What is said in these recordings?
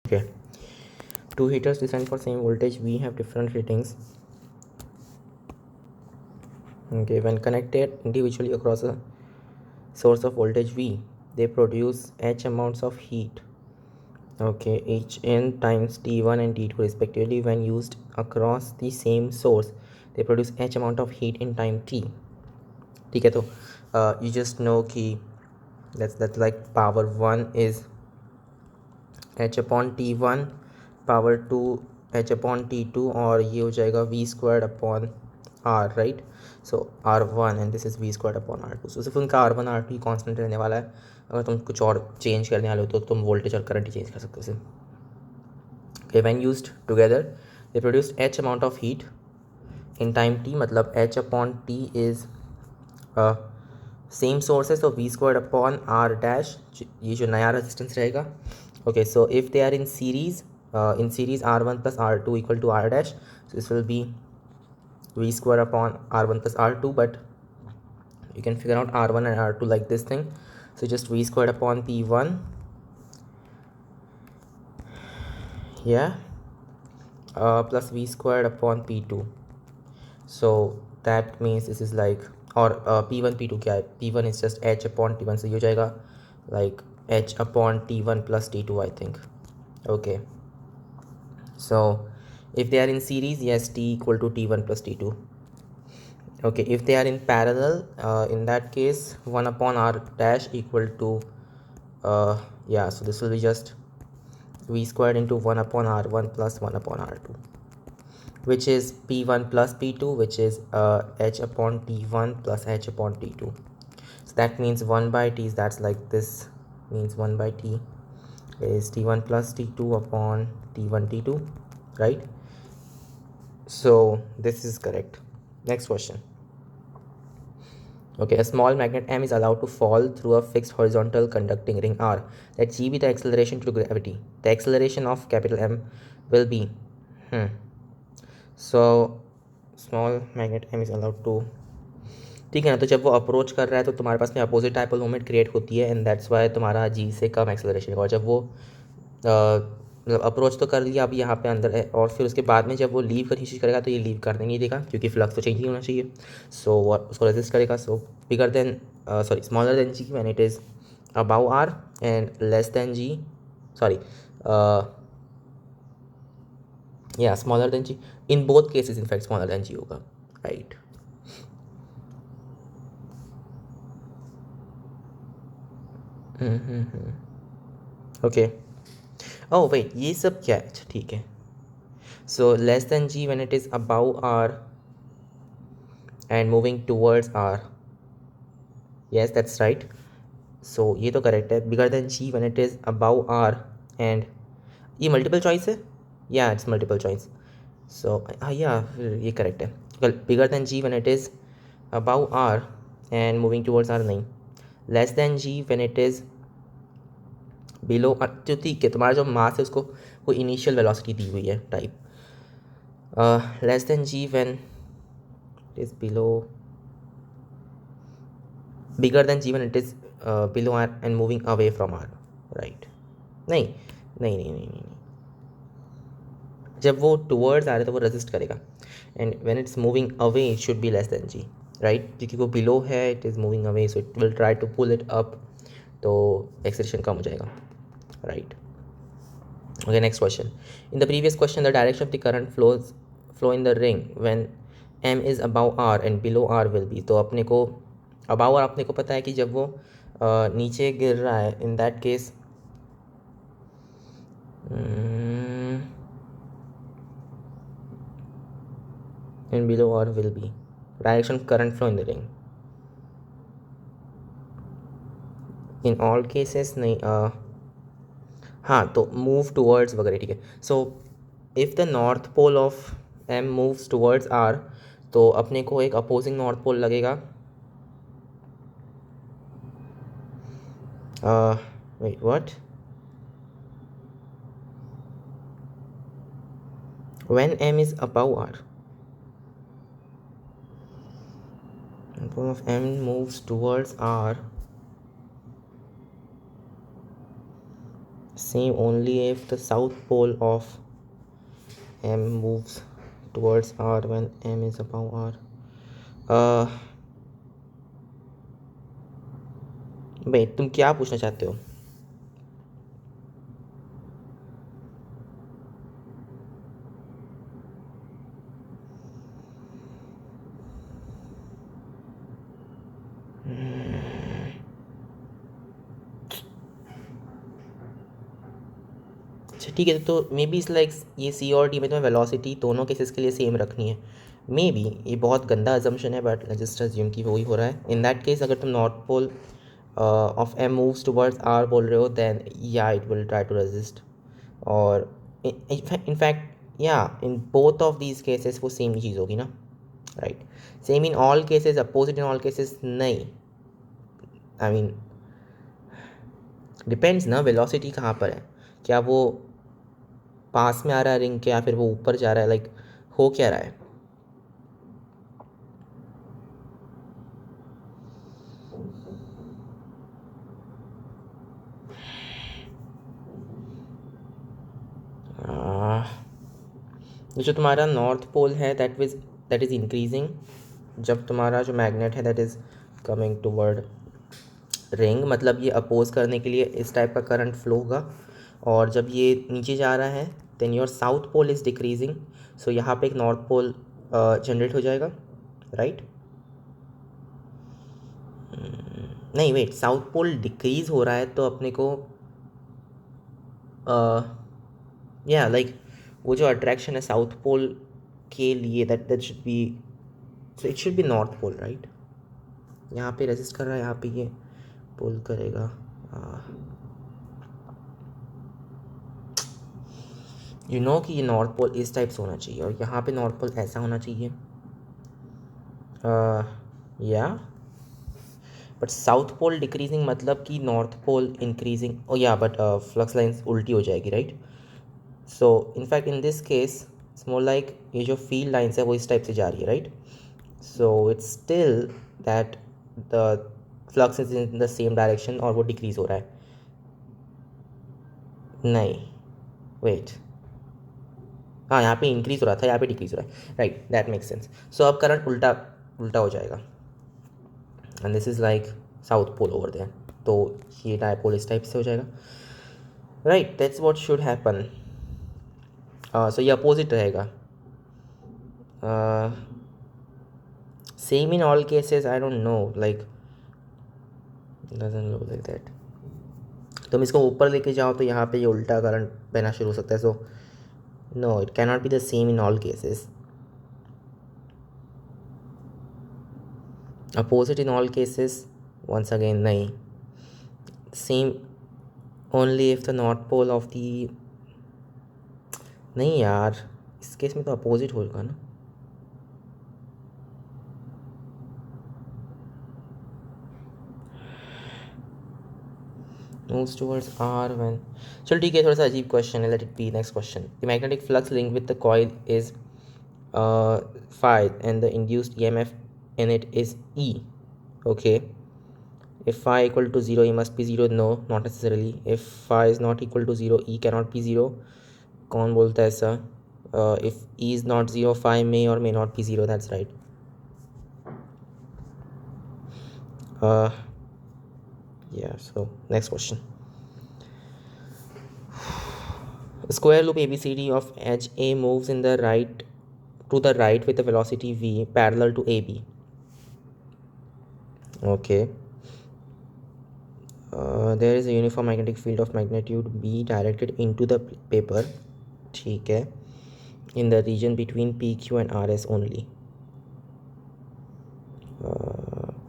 Okay, two heaters designed for same voltage V have different ratings. Okay, when connected individually across a source of voltage V, they produce H amounts of heat. Okay, H n times T1 and T2 respectively. When used across the same source, they produce H amount of heat in time T. ठीक है, तो you just know कि that's like power 1 is H upon T1, power 2 H upon T2, और ये हो जाएगा V squared upon R, right? So R1 and this is V squared upon R2. So सिर्फ उनका R1 R2 कांस्टेंट रहने वाला है. अगर तुम कुछ और चेंज करने वाले हो तो तुम वोल्टेज और करंट ही चेंज कर सकते हो सिर्फ. Okay, when used together, they produce H amount of heat in time T. मतलब H upon T is same source है, so we squared upon R dash, ये जो नया रेजिस्टेंस रहेगा. Okay, so if they are in series R1 plus R2 equal to R dash, so this will be V square upon R1 plus R2, but you can figure out R1 and R2 like this thing, so just V squared upon P1, yeah, plus V squared upon P2. So that means this is like, or P1 P2 क्या है, P1 is just H upon T1, so ये हो जाएगा like H upon T1 plus T2, I think. Okay, so if they are in series, yes, T equal to T1 plus T2. Okay, if they are in parallel, in that case 1 upon R dash equal to yeah, so this will be just V squared into 1 upon R1 plus 1 upon R2, which is P1 plus P2, which is H upon T1 plus H upon T2. So that means 1 by T, that's like this, means 1 by T is T1 plus T2 upon T1 T2, right? So this is correct. Next question. Okay, a small magnet M is allowed to fall through a fixed horizontal conducting ring R. Let G be the acceleration due to gravity. The acceleration of capital M will be so small magnet M is allowed to, ठीक है ना. तो जब वो approach कर रहा है तो तुम्हारे पास में अपोजिट डाइपोल मोमेंट क्रिएट होती है, एंड दैट्स वाई तुम्हारा जी से कम एक्सेलरेशन है. और जब वो मतलब अप्रोच तो कर लिया, अभी यहाँ पे अंदर है, और फिर उसके बाद में जब वो लीव करने की कोशिश करेगा तो ये लीव करने नहीं देगा, क्योंकि फ्लक्स तो चेंज ही होना चाहिए. सो उसको रेजिस्ट करेगा. So bigger than sorry smaller than G when it is about R, and less than G, sorry या smaller than G. In both cases in fact smaller than G होगा, राइट. ओके, ओह wait, ये सब क्या है? अच्छा ठीक है. So less than G when it is about R and moving towards R, yes that's right. So ये तो करेक्ट है. Bigger than G when it is about R and, ये मल्टीपल चॉइस है, या इट्स मल्टीपल चॉइस. सो या ये correct है. Bigger than G when it is about R and moving towards R नहीं. Less than G when it is below, तो ठीक है, तुम्हारा जो मास है उसको कोई इनिशियल वेलोसिटी दी हुई है type. Less than G when it is below, bigger than G when it is below R and moving away from R, right. नहीं नहीं नहीं नहीं नहीं, जब वो टूवर्ड्स आ रहे तो वो रेजिस्ट करेगा, and when it's moving away it should be less than G, right. क्योंकि वो बिलो है, it is moving away, so it will try to pull it up, तो एक्सेलरेशन कम हो जाएगा, right. Okay, next question. In the previous question, the direction of the current flow in the ring when M is above R and below R will be. तो अपने को above R अपने को पता है कि जब वो नीचे गिर रहा है, in that case and below R will be direction of current flow in the ring. In all cases नहीं, हाँ तो move towards वगैरह, ठीक है. So if the north pole of M moves towards R, तो अपने को एक अपोजिंग नॉर्थ पोल लगेगा. Wait, what? When M is above R, and pole of M moves towards R, same only if the south pole of M moves towards R when M is above R. भाई तुम क्या पूछना चाहते हो? अच्छा ठीक है, तो मे बी इस लाइक ये सी और डी में तुम्हें वेलोसिटी दोनों केसेस के लिए सेम रखनी है. मे बी ये बहुत गंदा अजम्पशन है, बट जस्ट अज्यूम कि वही हो रहा है. इन दैट केस अगर तुम north pole of M moves towards R बोल रहे हो, देन या it will try to resist. और इनफैक्ट या in both of these cases वो सेम ही चीज़ होगी ना, right. Same in all cases, opposite in all cases नहीं. आई मीन डिपेंड्स ना, वेलोसिटी कहाँ पर है. क्या वो पास में आ रहा है रिंग के, या फिर वो ऊपर जा रहा है, लाइक हो क्या रहा है. जो तुम्हारा नॉर्थ पोल है दैट इज़ इंक्रीजिंग. जब तुम्हारा जो मैग्नेट है that is coming toward ring, मतलब ये अपोज करने के लिए इस टाइप का करंट फ्लो होगा. और जब ये नीचे जा रहा है then your south pole is decreasing. सो यहाँ पे एक नॉर्थ पोल जनरेट हो जाएगा, राइट. नहीं वेट, साउथ पोल डिक्रीज हो रहा है तो अपने को या लाइक वो जो अट्रैक्शन है साउथ पोल के लिए that should be, so it should be north pole, right. यहाँ पे रेजिस्ट कर रहा है, यहाँ पे ये पुल करेगा. यू नो कि ये नॉर्थ पोल इस टाइप से होना चाहिए और यहाँ पे नॉर्थ पोल ऐसा होना चाहिए. या बट साउथ पोल डिक्रीजिंग मतलब कि नॉर्थ पोल इंक्रीजिंग. ओ या बट फ्लक्स लाइन्स उल्टी हो जाएगी, right. So in fact in this case it's more like ये जो फील्ड लाइन्स है वो इस टाइप से जा रही है, right. So it's still that the flux is in the same direction और वो डिक्रीज हो रहा है. नहीं वेट, हाँ यहाँ पे इंक्रीज हो रहा था, यहाँ पे डिक्रीज हो रहा है, right. That makes sense. So अब करंट उल्टा उल्टा हो जाएगा and this is like south pole over there. तो ये डायपोल इस टाइप से हो जाएगा, right. That's what should happen. So ये अपोजिट रहेगा. Same in all cases, I don't know, like doesn't look like that. तुम इसको ऊपर लेके जाओ तो यहाँ पे ये उल्टा करंट बहना शुरू हो सकता है. So no, it can not be the same in all cases. Opposite in all cases, once again नहीं. Same only if the north pole of the, नहीं यार इस केस में तो अपोजिट होगा ना. moves towards R when, चल ठीक है, थोड़ा सा अजीब क्वेश्चन है, let it be. Next question. The magnetic flux link with the coil is phi and the induced EMF in it is E. Okay. If phi equal to 0, E must be 0. No, not necessarily. If phi is not equal to 0, E cannot be 0. कौन बोलता है ऐसा? If E is not 0, phi may or may not be 0. That's right. Yeah, so next question. Square loop ABCD of edge A moves in the right to the right with a velocity v parallel to AB. Okay. There is a uniform magnetic field of magnitude B directed into the paper. ठीक है. In the region between PQ and RS only.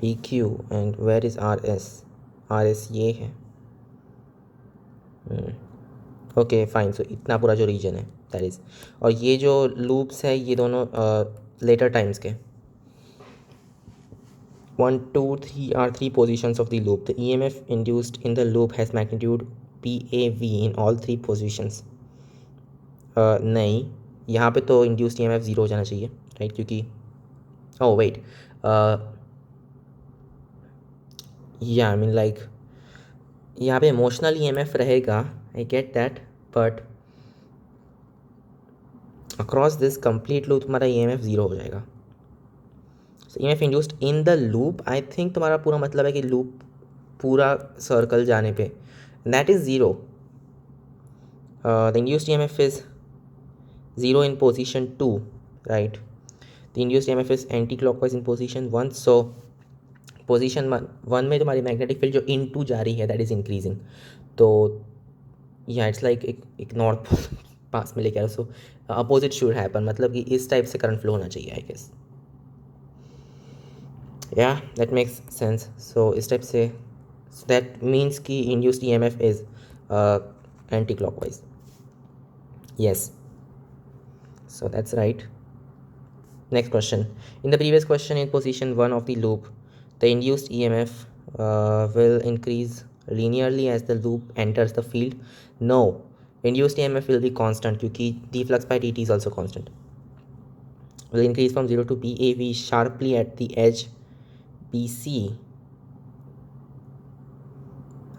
PQ and where is RS? RS ये है. Okay fine. सो इतना पूरा जो reason है that is, और ये जो लूप्स है ये दोनों लेटर टाइम्स के. 1 2 3 are 3 positions of the loop. The EMF induced in the loop has magnitude PAV in all 3 positions. नहीं, यहाँ पे तो इंड्यूस्ड EMF 0 हो जाना चाहिए, राइट. क्योंकि ओह वेट, या आई मीन लाइक यहाँ पे इमोशनल EMF रहेगा I get that, but across this complete loop तुम्हारा EMF 0 हो जाएगा. EMF induced in the loop, I think तुम्हारा पूरा मतलब है कि लूप पूरा सर्कल जाने पे that is 0. The induced EMF is 0 in position 2, right? The induced EMF is anti-clockwise in position 1. So position 1 में तुम्हारी मैग्नेटिक फील्ड जो इनटू जा रही है दैट इज़ इंक्रीजिंग. तो या इट्स लाइक एक नॉर्थ पास में लेके आ रहा. सो अपोजिट शुड हैपन, मतलब कि इस टाइप से करंट फ्लो होना चाहिए आई गेस. या दैट मेक्स सेंस. सो इस टाइप से दैट मीन्स कि induced EMF is anti clockwise. Yes, so that's right. Next question. In the previous question, in position 1 of the loop, the induced EMF will increase linearly as the loop enters the field. No, induced EMF will be constant क्योंकि d flux by dt is also constant. Will increase from 0 to BAV sharply at the edge BC.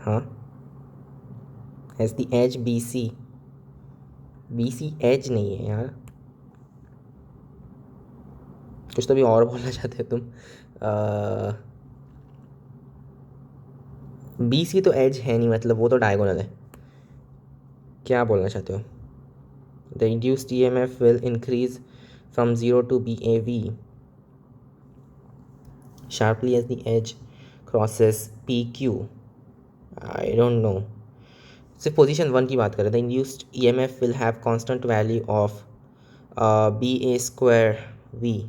हाँ, as the edge BC. BC edge नहीं है यार, कुछ तो भी और बोलना चाहते हो तुम. BC तो एज है नहीं, मतलब वो तो डायगोनल है. क्या बोलना चाहते हो? The induced EMF will increase from 0 to BAV sharply as the edge crosses PQ. I don't know. सिर्फ पोजीशन 1 की बात करें. The induced EMF will have constant value of BA²V.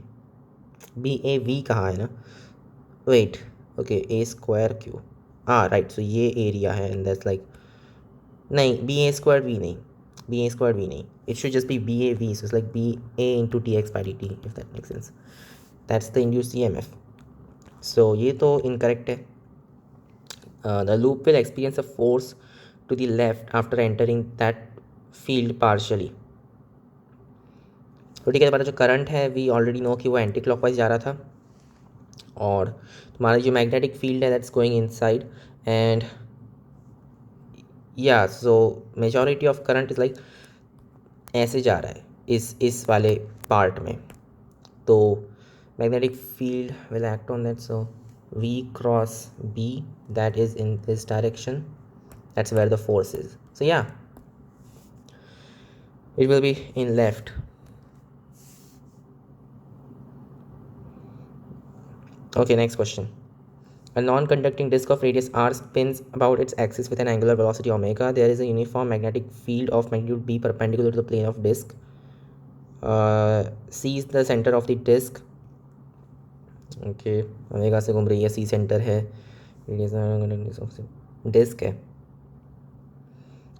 BAV कहाँ है ना? Wait, okay, A²Q. हाँ right. So ये area है एंड दैट्स लाइक, नहीं, BA²V नहीं, BA²V नहीं. It should just be BAV. So it's like BA into TX by dt, if that makes sense. That's the induced EMF. So ये तो incorrect है. The loop will experience a force to the left after entering that field partially. तो ठीक है, हमारा जो current है we already know कि वो एंटी क्लॉकवाइज जा रहा था, और तुम्हारा जो मैग्नेटिक फील्ड है दैट्स गोइंग इनसाइड. एंड या सो majority of current is like ऐसे जा रहा है इस वाले पार्ट में. तो magnetic field will act on that. So V cross B, that is in this direction, that's where the force is. So yeah, it will be in left. Okay, next question. A non-conducting disk of radius r spins about its axis with an angular velocity omega. There is a uniform magnetic field of magnitude b perpendicular to the plane of disk. C is the center of the disk. Okay, omega से घूम रही है, C centre है, disc है.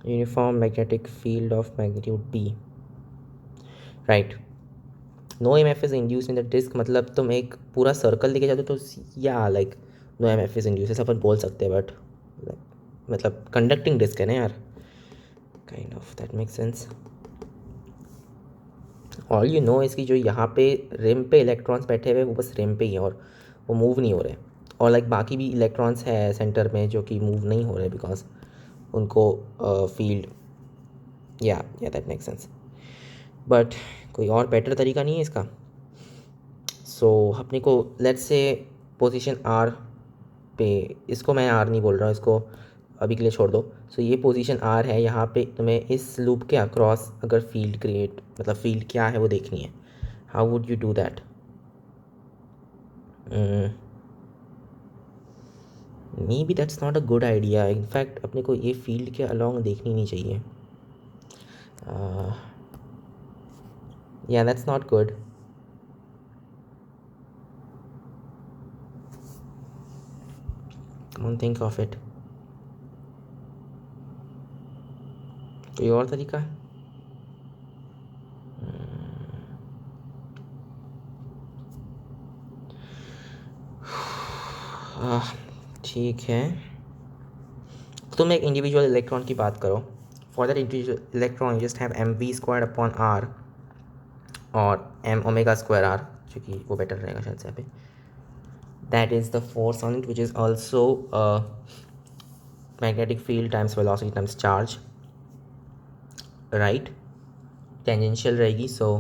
Uniform magnetic field of magnitude B, right. No EMF is induce in the disc, मतलब तुम एक पूरा सर्कल लेके जाते हो तो या like no EMF is induce ऐसा अपन बोल सकते हैं. बट मतलब कंडक्टिंग डिस्क है ना यार, kind of that make sense. All you know इसकी जो यहाँ पे रिम पे इलेक्ट्रॉन्स बैठे हुए वो बस रिम पे ही है और वो मूव नहीं हो रहे. और लाइक बाकी भी इलेक्ट्रॉन्स है सेंटर में जो कि मूव नहीं हो रहे बिकॉज उनको फील्ड. या दैट मेक सेंस. बट कोई और बेटर तरीका नहीं है इसका. सो अपने को लेट्स से पोजीशन R पे, इसको मैं R नहीं बोल रहा हूँ, इसको अभी के लिए छोड़ दो. सो ये पोजीशन R है, यहाँ पे तुम्हें इस लूप के अक्रॉस अगर फील्ड क्रिएट, मतलब फील्ड क्या है वो देखनी है. How would you do that? May be that's not a good idea. In fact अपने को ये फील्ड के अलॉन्ग देखनी नहीं चाहिए. या that's not good. Come on, think of it. कोई और तरीका है? ठीक है, तुम एक इंडिविजुअल इलेक्ट्रॉन की बात करो. For that individual electron you just have mv² r और m⍵² r, जो कि वो बेटर रहेगा शायद से यहाँ पे. That is the force on it which is also magnetic field times velocity times charge. Right, tangential रहेगी, सो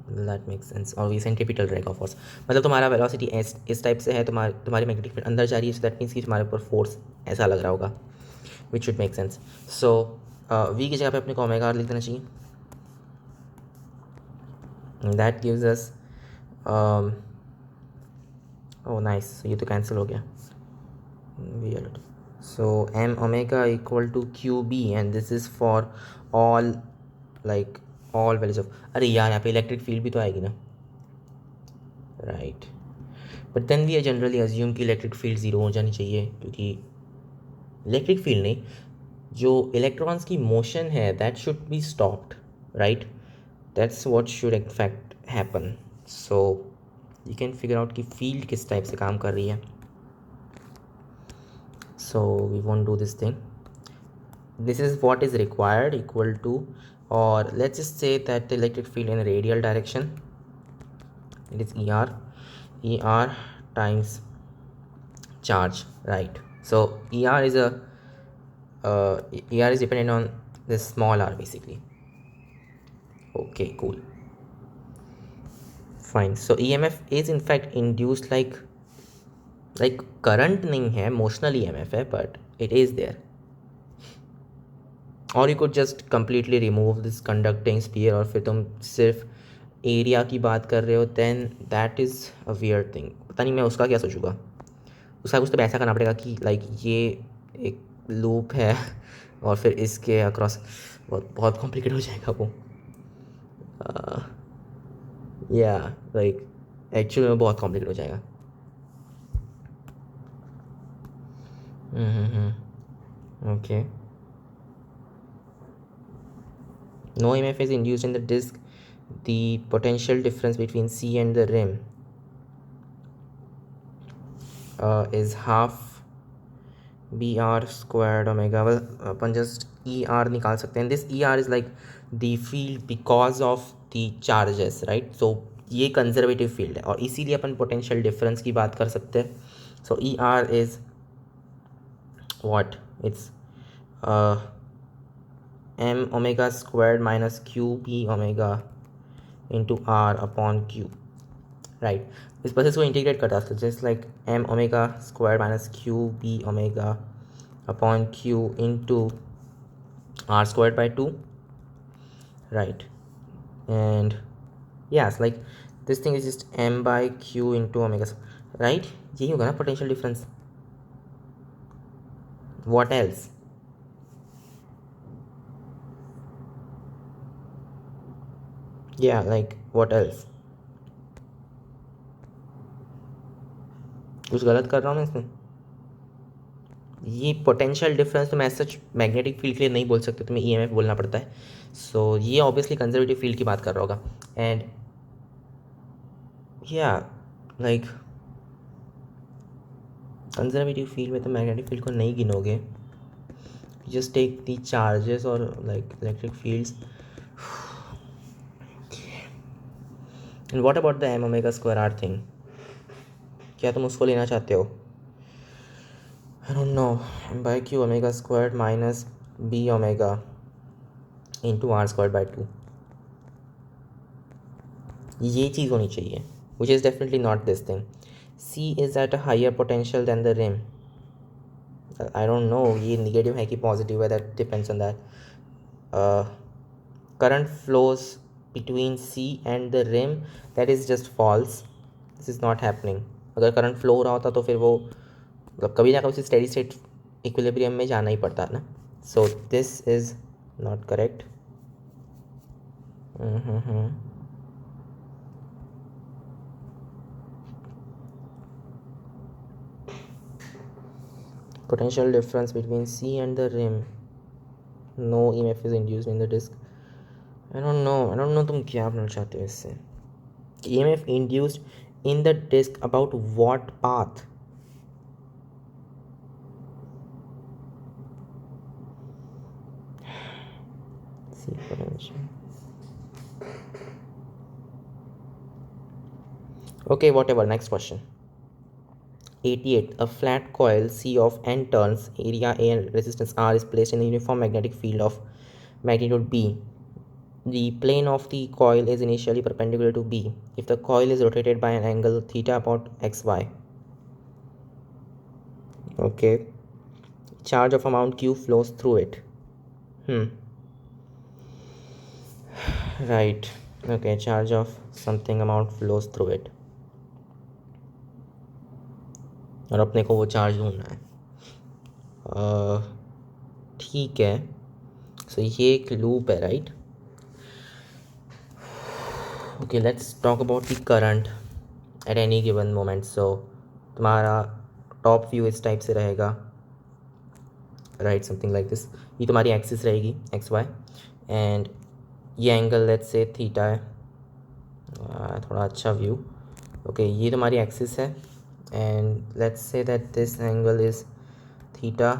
दैट मेक्स सेंस, और ये सेंट्रीपिटल रहेगा ऑफ कोर्स। मतलब तुम्हारा वेलोसिटी इस टाइप से है, तुम्हारी मैग्नेटिक फील्ड अंदर जा रही है, सो दैट मीन्स कि तुम्हारे ऊपर फोर्स ऐसा लग रहा होगा, which should make sense. So V की जगह पे अपने को ओमेगा आर लिख देना चाहिए, that gives us oh nice, ये तो कैंसिल हो गया, weird. So m omega equal to qb and this is for all, like all values of, अरे यार यहाँ पे इलेक्ट्रिक फील्ड भी तो आएगी ना, right, but then we generally assume कि इलेक्ट्रिक फील्ड ज़ीरो हो जानी चाहिए, क्योंकि इलेक्ट्रिक फील्ड नहीं, जो इलेक्ट्रॉन्स की मोशन है that should be stopped, right, that's what should in fact happen. So you can figure out कि फील्ड किस टाइप से काम कर रही है। So we won't do this thing, this is what is required, equal to, or let's just say that the electric field in a radial direction, it is er times charge, right? So er is a er is dependent on this small r basically. Okay, cool, fine. So emf is in fact induced like current नहीं है, motional emf है, but it is there. और you could just completely remove this conducting sphere, और फिर तुम सिर्फ area की बात कर रहे हो, then that is a weird thing. पता नहीं मैं उसका क्या सोचूंगा, उसका कुछ तो ऐसा करना पड़ेगा कि लाइक ये एक लूप है और फिर इसके अक्रॉस बहुत कॉम्प्लिकेट हो जाएगा वो, या लाइक एक्चुअली में बहुत कॉम्प्लिकेट हो जाएगा। Okay, no EMF is induced in the disk, the potential difference between C and the rim is half BR squared omega. Well, upon just ER निकाल सकते हैं, this ER is like the field because of the charges, right? So ये conservative field है और इसीलिए अपन potential difference की बात कर सकते हैं। सो ER is what, it's m omega squared minus qb omega into r upon q, right? इस प्रोसेस को इंटीग्रेट करता है, just like m omega squared minus qb omega upon q into r squared by 2, right? And yes, like this thing is just m by q into omega, right? यही होगा ना potential difference, what else? Yeah, like what else? कुछ गलत कर रहा हूँ मैं इसमें? ये पोटेंशियल डिफरेंस तो मैं सच मैग्नेटिक फील्ड के लिए नहीं बोल सकते, तुम्हें ईएमएफ बोलना पड़ता है। सो ये ऑब्वियसली कंजर्वेटिव फील्ड की बात कर रहा होगा, एंड या लाइक कंजर्वेटिव फील्ड में तो मैग्नेटिक फील्ड को नहीं गिनोगे, जस्ट टेक दी चार्जेस और like electric fields. And what about the M omega square R thing, क्या तुम उसको लेना चाहते हो? I don't know, m by q omega squared minus b omega into r squared by 2, ये चीज़ होनी चाहिए, which is definitely not this thing. C is at a higher potential than the rim. I don't know ये negative है कि positive है, that depends on that. Current flows between C and the rim, that is just false. This is not happening. अगर current flow हो रहा होता तो फिर वो मतलब कभी ना कभी स्टेडी स्टेट इक्विलिब्रियम में जाना ही पड़ता है ना। सो this is not correct. Potential difference between C and the rim, no EMF is induced in the disk. I don't know तुम क्या बोलना चाहते हो इससे। EMF induced in the disk about what path? C potential. Okay, whatever, next question. 88. A flat coil C of n turns, area A and resistance R is placed in a uniform magnetic field of magnitude B. the plane of the coil is initially perpendicular to B if the coil is rotated by an angle theta upon xy. Okay. Charge of amount Q flows through it. Right. Okay, charge of something amount flows through it. और अपने को वो charge ढूंढना है. ठीक है. सो ये एक लूप है, right? Okay, let's talk about the current at any given moment. So तुम्हारा टॉप व्यू इस टाइप से रहेगा, राइट? Something like this. ये तुम्हारी एक्सिस रहेगी एक्स वाई, एंड ये एंगल लेट्स से थीटा है. थोड़ा अच्छा व्यू. ओके, ये तुम्हारी एक्सिस है, and let's say that this angle is theta.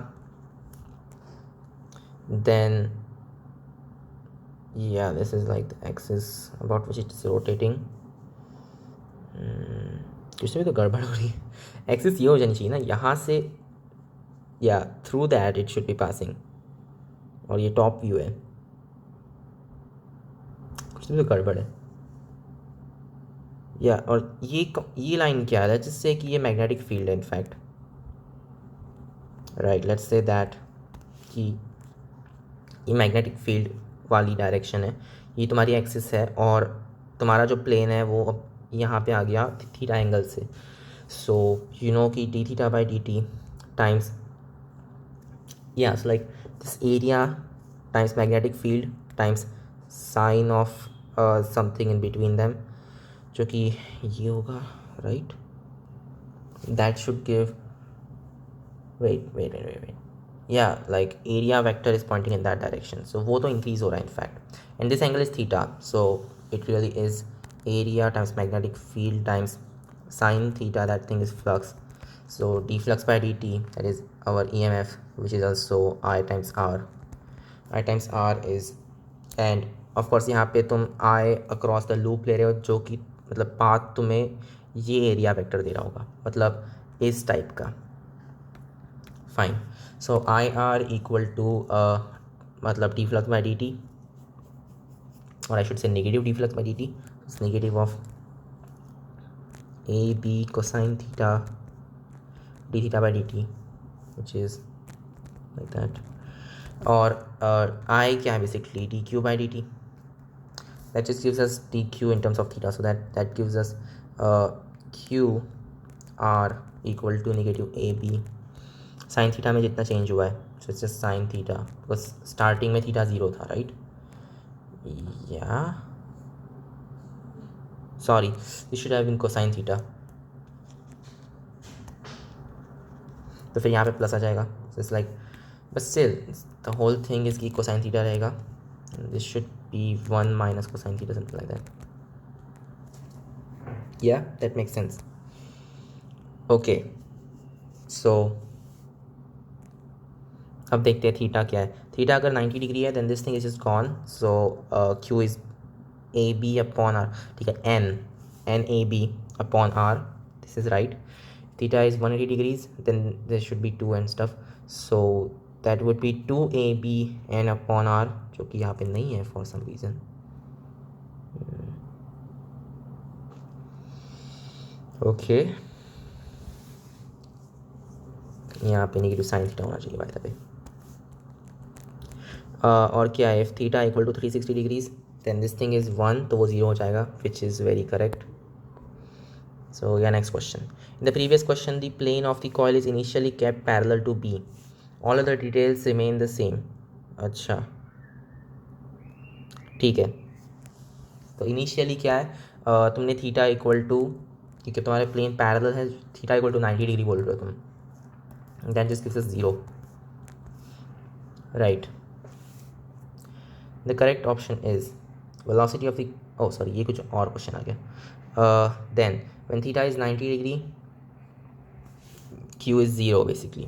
Then yeah, this is like the axis about which it is rotating. कुछ भी तो गड़बड़ हो रही है. एक्सिस ये हो जानी चाहिए ना, यहाँ से या through that it should be passing. और ये टॉप व्यू है. कुछ भी तो गड़बड़ है. या और ये लाइन क्या है जिससे कि ये मैग्नेटिक फील्ड है in fact, right? Let's say that कि ये मैग्नेटिक फील्ड वाली डायरेक्शन है. ये तुम्हारी एक्सिस है और तुम्हारा जो प्लेन है वो अब यहाँ पे आ गया थीटा एंगल से. सो यू नो कि d theta by D t times, या so like this area times magnetic field times sine of something in between them, जो कि ये होगा, right? That should give, wait, yeah, like area vector is pointing in that direction, so वो तो increase हो रहा है in fact, and this angle is theta, so it really is area times magnetic field times sine theta. That thing is flux, so d flux by dt, that is our EMF, which is also I times r is, and of course यहाँ पे तुम I across the loop ले रहे हो, जो कि मतलब path तुम्हें ये एरिया वेक्टर दे रहा होगा, मतलब इस टाइप का. Fine. So I R equal to मतलब d flux by D t, और I should say negative d flux by D t. It's negative of A B cosine theta d theta by D t, which is like that. और I क्या है basically d Q by D t. That just gives us d Q in terms of theta, so that gives us Q R equal to negative A B. Sine theta में जितना change हुआ है, so it's just sine theta, because starting में theta 0 था, राइट? या sorry, this should have been cosine theta. तो फिर यहाँ पे प्लस आ जाएगा, so it's like, but still the whole thing is की कोसाइन थीटा रहेगा. This should be 1 minus cosine theta, something like that. या that makes sense. Okay, so अब देखते हैं थीटा क्या है. थीटा अगर 90 डिग्री है, then this thing is just gone. So Q is A B upon R. ठीक है, N A B upon R, this is right. Theta is 180 degrees, then this should be 2 and stuff, so that would be 2 A B N upon R, जो कि यहाँ पे नहीं है for some reason. Okay, यहाँ पे नेगेटिव साइन थीटा होना चाहिए बाय द वे. और क्या है, if theta equal to 360 degrees, then this thing is 1, तो वो 0 हो जाएगा, which is very correct. So yeah next question. In the previous question the plane of the coil is initially kept parallel to B, all other details remain the same. अच्छा, ठीक है. तो initially क्या है, तुमने थीटा इक्वल टू, क्योंकि तुम्हारे plane parallel है, थीटा इक्वल टू 90 डिग्री बोल रहे हो तुम, that just gives us 0, right? The correct option is velocity of the, oh sorry, ये कुछ और क्वेश्चन आ गया. Then when theta is 90 degree, q is 0 basically.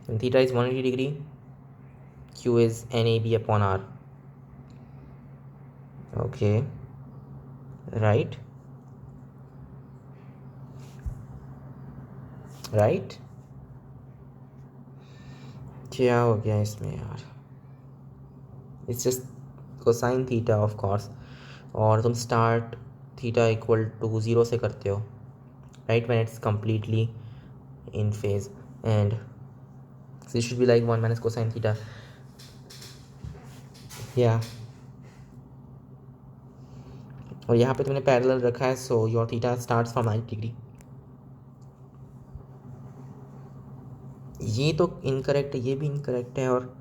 When theta is 180 degree, q is NAB upon r. Okay, right? Right? क्या हो गया इसमें यार? It's just cosine theta of course, और तुम स्टार्ट थीटा इक्वल टू 0 से करते हो, right, when it's completely in phase, and this should be like 1 minus cosine theta, yeah, और यहाँ पे तुमने पैरेलल रखा है, so your theta starts from 90 degree. ये तो इनकरेक्ट है, ये भी इनकरेक्ट है, और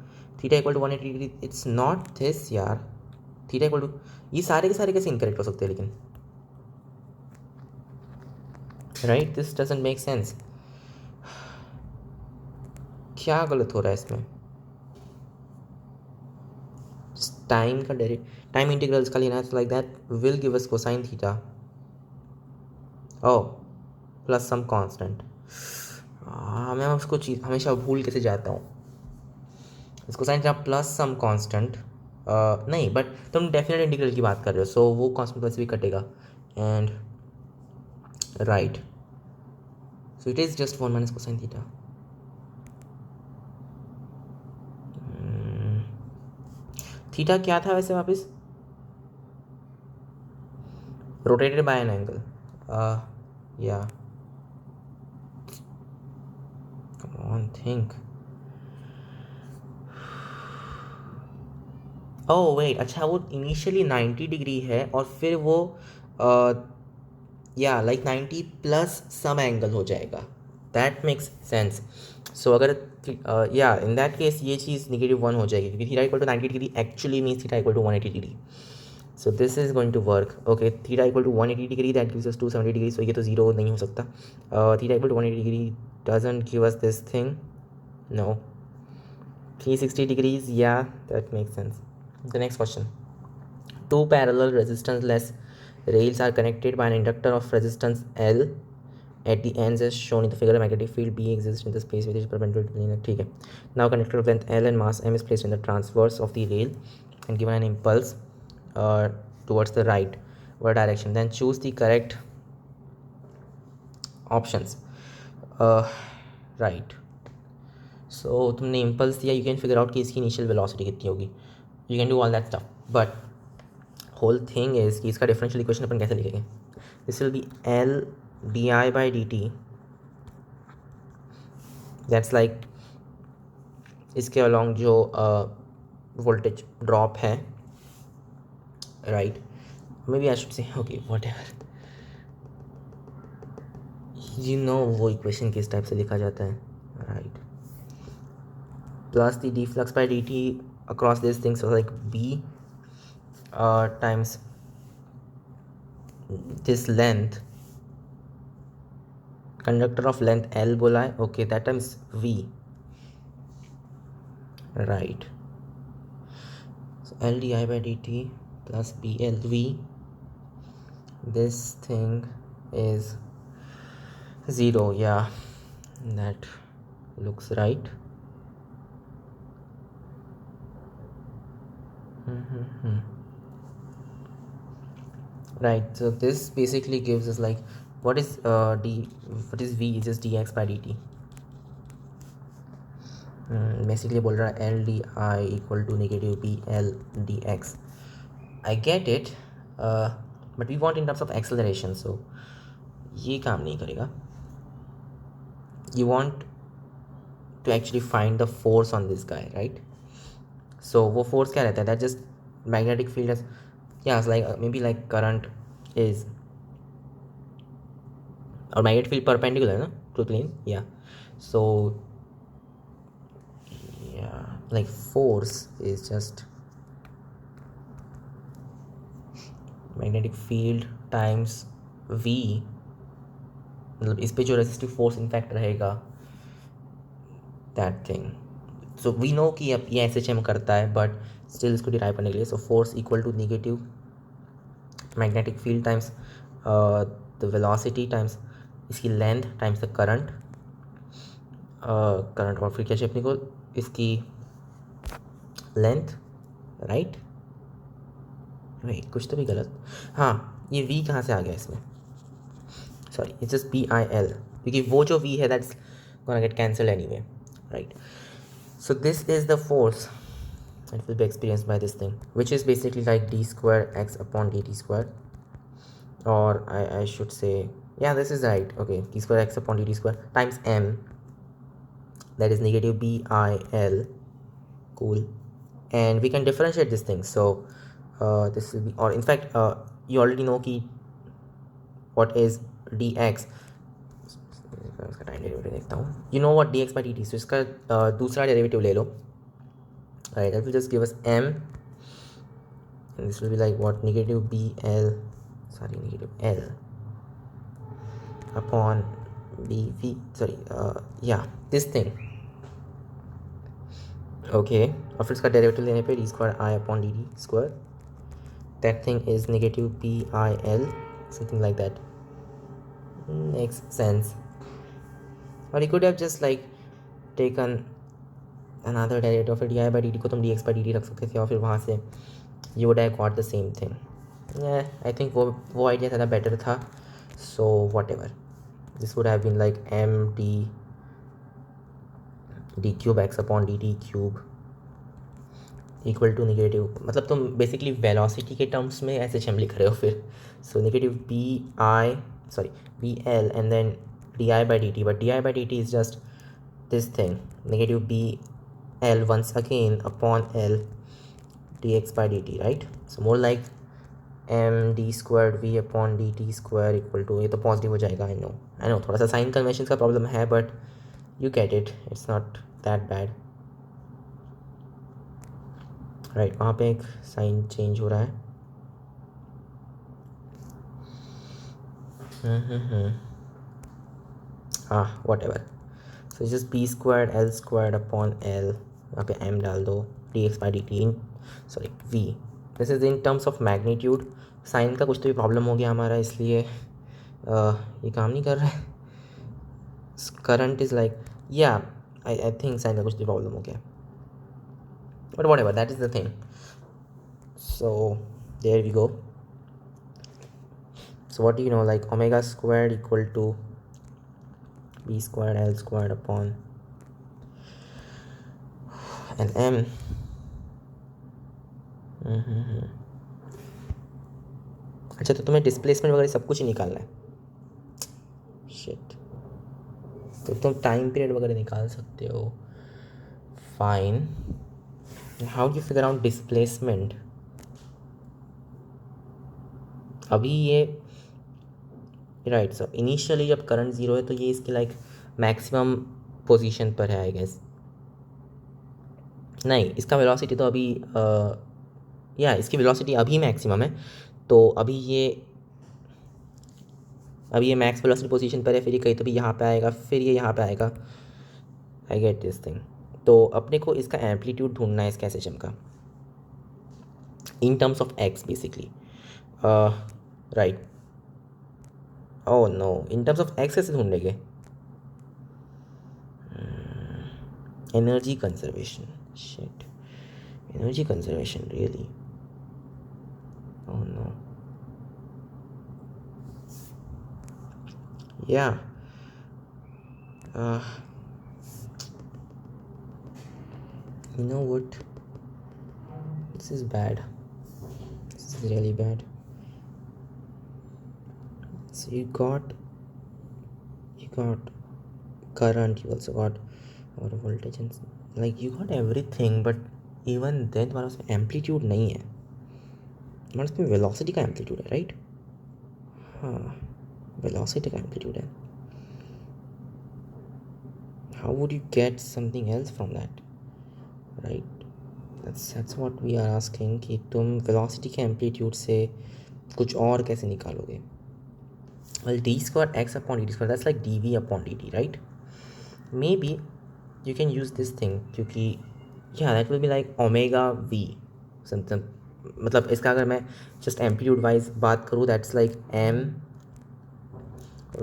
theta equal to 180 degree, it's not this यार, थीटा इक्वल टू, ये सारे के सारे कैसे इनकरेक्ट हो सकते हैं लेकिन, right, this doesn't make sense. क्या गलत हो रहा है इसमें? टाइम का टाइम इंटीग्रल्स का लेना है, like that will give us cosine theta, oh, plus some constant. मैं उसको चीज हमेशा भूल कैसे जाता हूँ, इसको sine theta plus some constant, नहीं, बट तुम डेफिनेट इंटीग्रल की बात कर रहे हो, सो वो कांस्टेंट वैसे भी कटेगा, and right, so it is just 1 minus cosine theta. Theta क्या था वैसे वापस? Rotated by an angle, yeah, come on think, oh wait, अच्छा वो इनिशियली 90 डिग्री है और फिर वो या लाइक 90 प्लस सम एंगल हो जाएगा, दैट मेक्स सेंस। सो अगर या इन दैट केस ये चीज़ -1 हो जाएगी, क्योंकि theta equal to 90 degree actually means theta equal to 180 degree, so this is going to work. Okay, theta equal to 180 degree, that gives us 270 degree, so ये तो zero नहीं हो सकता, theta equal to 180 degree doesn't give us this thing, no, 360 degrees, yeah, that makes sense. The next question. Two parallel resistance-less rails are connected by an inductor of resistance L at the ends as shown in the figure. Magnetic field B exists in the space which is perpendicular to the plane. ठीक है. Now conductor of length L and mass M is placed in the transverse of the rail and given an impulse towards the right direction. Then choose the correct options. Right. सो तुमने impulse दिया, you can figure out कि इसकी initial velocity कितनी होगी, you can do all that stuff, but whole thing is कि इसका differential equation अपन कैसे लिखेंगे। This will be L di/dt, that's like इसके अलॉन्ग जो वोल्टेज ड्रॉप है, right, maybe I should say, okay whatever, you know वो equation किस टाइप से लिखा जाता है, right, plus the d flux by dt across these things, so like B times this length, conductor of length L बोला है, okay, that times V, right, so L di by dt plus BLV, this thing is 0, yeah, that looks right. Right, so this basically gives us like what is V is just dx by dt, basically बोल रहा है L di equal to negative BL dx. I get it, but we want in terms of acceleration, so ये काम नहीं करेगा. You want to actually find the force on this guy, right? So वो force क्या रहता है? That just magnetic field as, yeah, it's like maybe like current is, और magnetic field perpendicular ना to plane, yeah, so yeah, like force is just magnetic field times V, मतलब इस पे जो resistive force इम्पैक्ट रहेगा, that thing. So we know कि अब ये SHM करता है, but still इसको डिराइव करने के लिए, so force equal to negative magnetic field times the velocity times इसकी length times the current, current, और फिर क्या शेप निको इसकी length, right? Wait, कुछ तो भी गलत, हाँ, ये V कहाँ से आ गया इसमें, sorry, it's just BIL, क्योंकि वो जो V है that's gonna get cancelled anyway, right? So this is the force it will be experienced by this thing, which is basically like d square x upon dt square, or I should say, yeah, this is right. Okay, d square x upon dt square times m, that is negative bil. Cool. And we can differentiate this thing. So this will be, or in fact you already know ki what is dx. इसका time derivative देखता हूँ. You know what dx by dt, so इसका दूसरा derivative ले लो. Right, that will just give us m, and this will be like what, negative bl, sorry, negative l upon bv, sorry, yeah, this thing. Okay, और फिर इसका derivative लेने पे d square I upon dt square, that thing is negative bil, something like that. Makes sense. Or you could have just like taken another derivative of di by dt को तुम dx by dt रख सकते थे, और फिर वहाँ से you would have got the same thing. Yeah, I think वो idea ज़्यादा better था. So whatever, this would have been like m d cube x upon dt cube equal to negative, मतलब तुम बेसिकली वेलोसिटी के terms में ऐसे हम लिख रहे हो फिर. So negative B L and then D I by D T, but D I by D T is just this thing, negative B L once again upon L D X by D T, right. So more like M D square V upon D T square equal to, ये तो positive हो जाएगा. I know थोड़ा सा sign convention का problem है, but you get it, it's not that bad. Right, वहाँ पे एक साइन चेंज हो रहा है. हाँ, whatever. So just B square L square upon L, वहाँ पे एम डाल दो, D X by D T in, sorry V, this is in terms of magnitude. Sign का कुछ तो भी प्रॉब्लम हो गया हमारा, इसलिए ये काम नहीं कर रहा है. करंट इज़ लाइक, या आई थिंक साइन का कुछ तो प्रॉब्लम हो गया. But whatever, that is the thing. So there we go. So what do you know, like omega squared equal to b squared l squared upon and m. अच्छा, तो तुम्हें displacement वगैरह सब कुछ ही निकालना है. शिट, तो तुम टाइम पीरियड वगैरह निकाल सकते हो. Fine. How do you figure out displacement? अभी ये राइट, सो इनिशियली जब करंट ज़ीरो है तो ये इसके लाइक मैक्सिमम पोजीशन पर है, आई गेस. नहीं, इसका वेलोसिटी तो अभी या इसकी वेलोसिटी अभी मैक्सिमम है, तो अभी ये मैक्स वेलोसिटी पोजीशन पर है. फिर ये कहीं तो भी यहाँ पे आएगा, फिर ये यहाँ पे आएगा. I get this thing. तो अपने को इसका एम्पलीट्यूड ढूंढना है इसका सिस्टम का, in terms of X basically, right. Oh no, in terms of X कैसे ढूंढेंगे? Energy conservation, shit, energy conservation really, oh no. Yeah you know what, this is bad, this is really bad. So you got current, you also got और voltage and like you got everything, but even then तुम्हारे पास amplitude नहीं है, तुम्हारे पास velocity का amplitude है, right. हाँ, velocity का amplitude है. how would you get something else from that, right? That's what we are asking कि तुम वेलोसिटी के एम्पलीट्यूड से कुछ और कैसे निकालोगे. well, d square x upon dt square, that's like dv upon dt, right? Maybe you can use this thing क्योंकि yeah, that will be like omega v something. मतलब इसका अगर मैं just amplitude wise बात करूँ, that's like m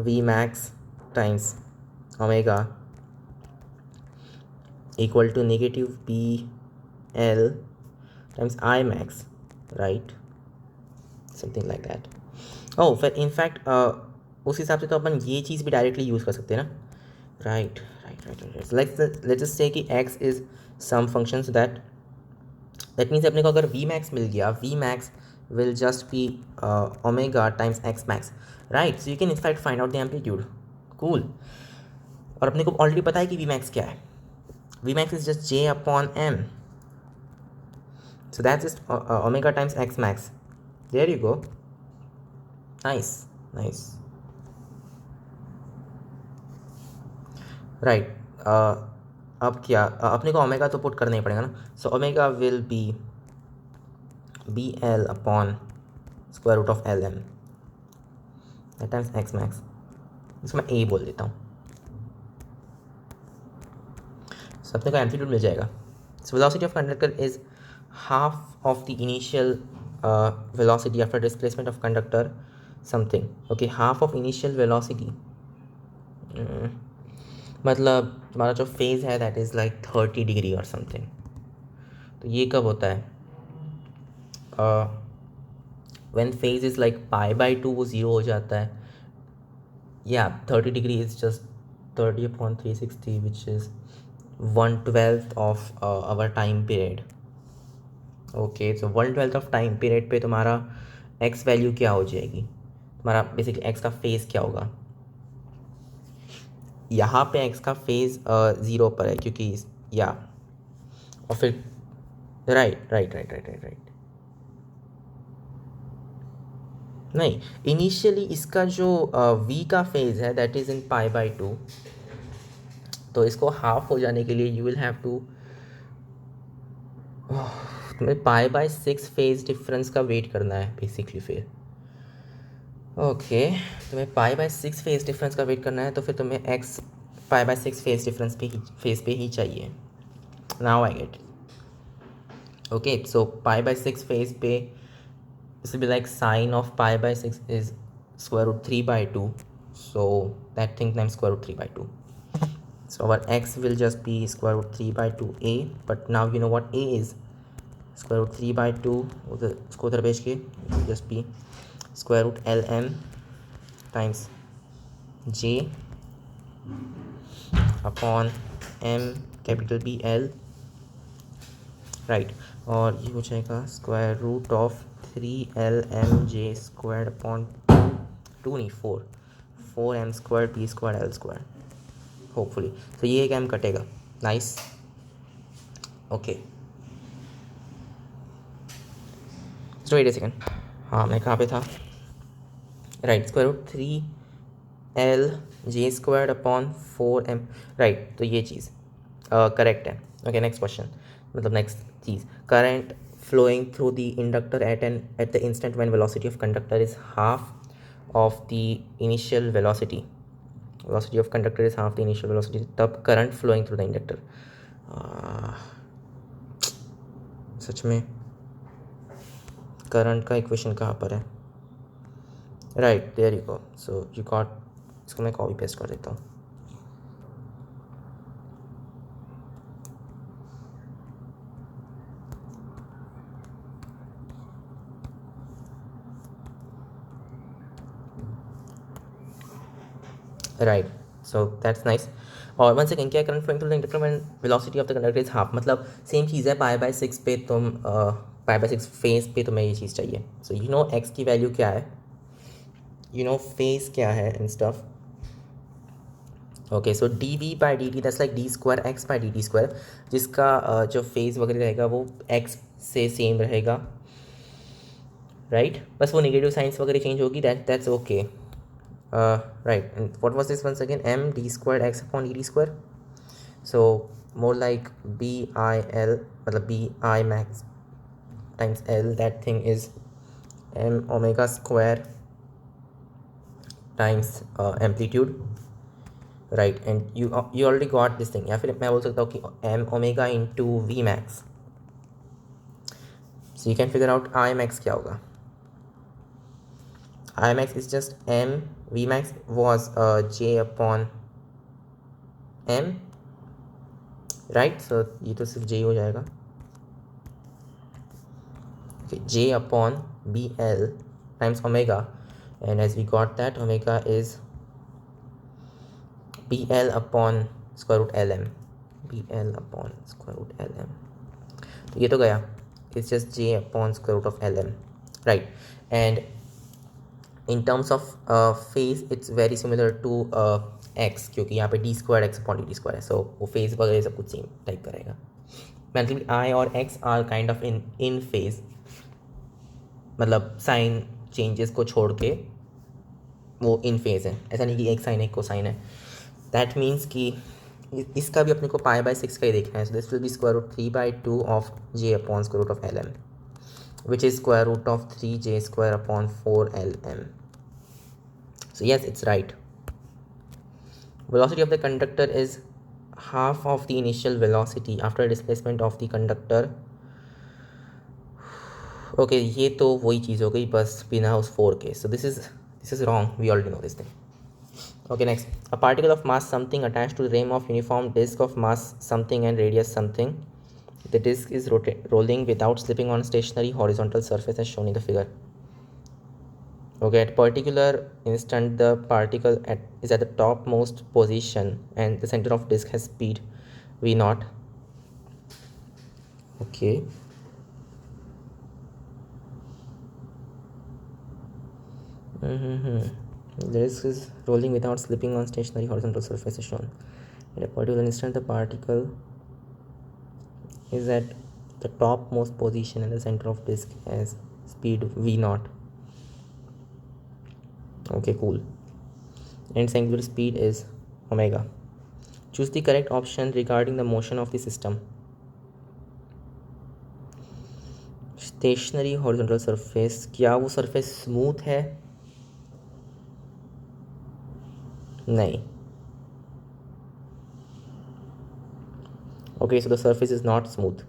v max times omega equal to negative b l times I max, right? Something like that. Oh, in fact उस हिसाब से तो अपन ये चीज़ भी डायरेक्टली यूज़ कर सकते हैं ना, right. Let's just say कि x is some function so that that means अपने को अगर वी मैक्स मिल गया, V max will just be omega times X max, right? So you can in fact find out the amplitude. Cool. और अपने को already पता है कि वी मैक्स क्या है, V max is just J upon M, so that's just omega times x max. There you go. Nice, nice. Right. अब क्या अपने को ओमेगा तो पुट करना ही पड़ेगा ना, so omega will be B L upon square root of L M that times X max, इसको मैं ए बोल देता हूँ। सो अपने को एम्पलीट्यूड मिल जाएगा। So velocity of conductor is half of the initial velocity after displacement of conductor something. Okay, half of initial velocity, मतलब तुम्हारा जो फेज है दैट इज़ लाइक 30 डिग्री और समथिंग। तो ये कब होता है? When phase is like pi by 2 वो ज़ीरो हो जाता है। Yeah 30 degree is just 30/360 which is 1/12 of our time period. Okay, so 1/12 of time period पे तुम्हारा एक्स वैल्यू क्या हो जाएगी? तुम्हारा बेसिकली एक्स का फेज़ क्या होगा? यहाँ पे एक्स का फेज़ 0 पर है क्योंकि या, और फिर right right right right right right नहीं, इनिशियली इसका जो वी का फेज़ है that is in pi by 2, तो इसको हाफ हो जाने के लिए यू विल हैव टू, तुम्हें पाई बाई 6 फेज डिफरेंस का वेट करना है बेसिकली। फिर ओके, तुम्हें पाई बाई 6 फेज डिफरेंस का वेट करना है, तो फिर तुम्हें x pi by 6 phase difference पे ही चाहिए। Now I get. Okay, so pi by 6 phase पे this will be like sine of pi by 6 is square root 3 by 2, so that thing times square root 3 by 2, so our x will just be square root 3 by 2a, but now you know what a is, square root 3 by 2 उसको उधर भेज के it will just be square root lm times j upon m capital B L, right, और ये हो जाएगा square root of 3lmj square upon 2 नहीं 4m square p square l square hopefully. तो ये एक m कटेगा। Nice. Okay, so wait a second, हाँ मैं कहाँ पे था? Right, square root 3l j square upon 4m, right, तो ये चीज़ करेक्ट है। ओके, नेक्स्ट क्वेश्चन, मतलब नेक्स्ट चीज़, current flowing through the inductor at the instant when velocity of conductor is half of the initial velocity. Velocity of conductor is half the initial velocity, तब current flowing through the inductor. सच में current का equation कहाँ पर है? Right, there you go. So you got, इसको मैं copy paste कर देता हूँ। Right, so that's nice. और वन सेकेंड, क्या current flowing through the inductor when velocity of the conductor is half, मतलब सेम चीज़ है, पाई बाई 6 पे तुम पाई बाई 6 फेज पे तुम्हें ये चीज़ चाहिए। सो यू नो एक्स की वैल्यू क्या है, यू नो फेज क्या है and stuff. Okay, so D V by D T that's like D square X by D T square, जिसका जो फेज वगैरह रहेगा वो एक्स से सेम रहेगा, राइट, बस वो नेगेटिव साइंस वगैरह चेंज होगी, that's okay. Right, and what was this once again? M d squared x upon d square, so more like BIL, मतलब BI max times L, that thing is m omega square times amplitude, right, and you already got this thing, या फिर मैं बोल सकता हूँ कि m omega into V max, so you can figure out I max क्या होगा। I max is just m, V max was j upon m, right, so ये तो सिर्फ j हो जाएगा, okay, j upon bl times omega, and as we got that omega is bl upon square root lm, bl upon square root lm, तो ये तो गया। it's just j upon square root of lm, right? And in terms of phase it's very similar to x, क्योंकि यहाँ पे D square x upon D T square है, सो वो phase वगैरह सब कुछ सेम टाइप करेगा। मतलब आई और X are kind of in phase, मतलब साइन चेंजेस को छोड़ के वो इन फेज है, ऐसा नहीं कि एक साइन एक को साइन है। दैट मीन्स कि इसका भी अपने को पाई बाय 6 का ही देखना है। So this will be square root 3/2 of J upon square root of L M, which is square root of 3j square upon 4lm. So yes, it's right. Velocity of the conductor is half of the initial velocity after displacement of the conductor. Okay, ये तो वही चीज़ हो गई बस बिना उस 4 के। So this is wrong. We already know this thing. Okay, next. A particle of mass something attached to the rim of uniform disk of mass something and radius something. The disk is rolling without slipping on stationary horizontal surface as shown in the figure. Okay, at particular instant the particle is at the topmost position and the center of disk has speed v naught. Okay. The disk is rolling without slipping on stationary horizontal surface as shown. At a particular instant the particle is at the topmost position and the center of disk has speed v naught. Okay, cool. And its angular speed is omega. Choose the correct option regarding the motion of the system. Stationary horizontal surface, क्या वो surface smooth है? नहीं. Okay, so the surface is not smooth.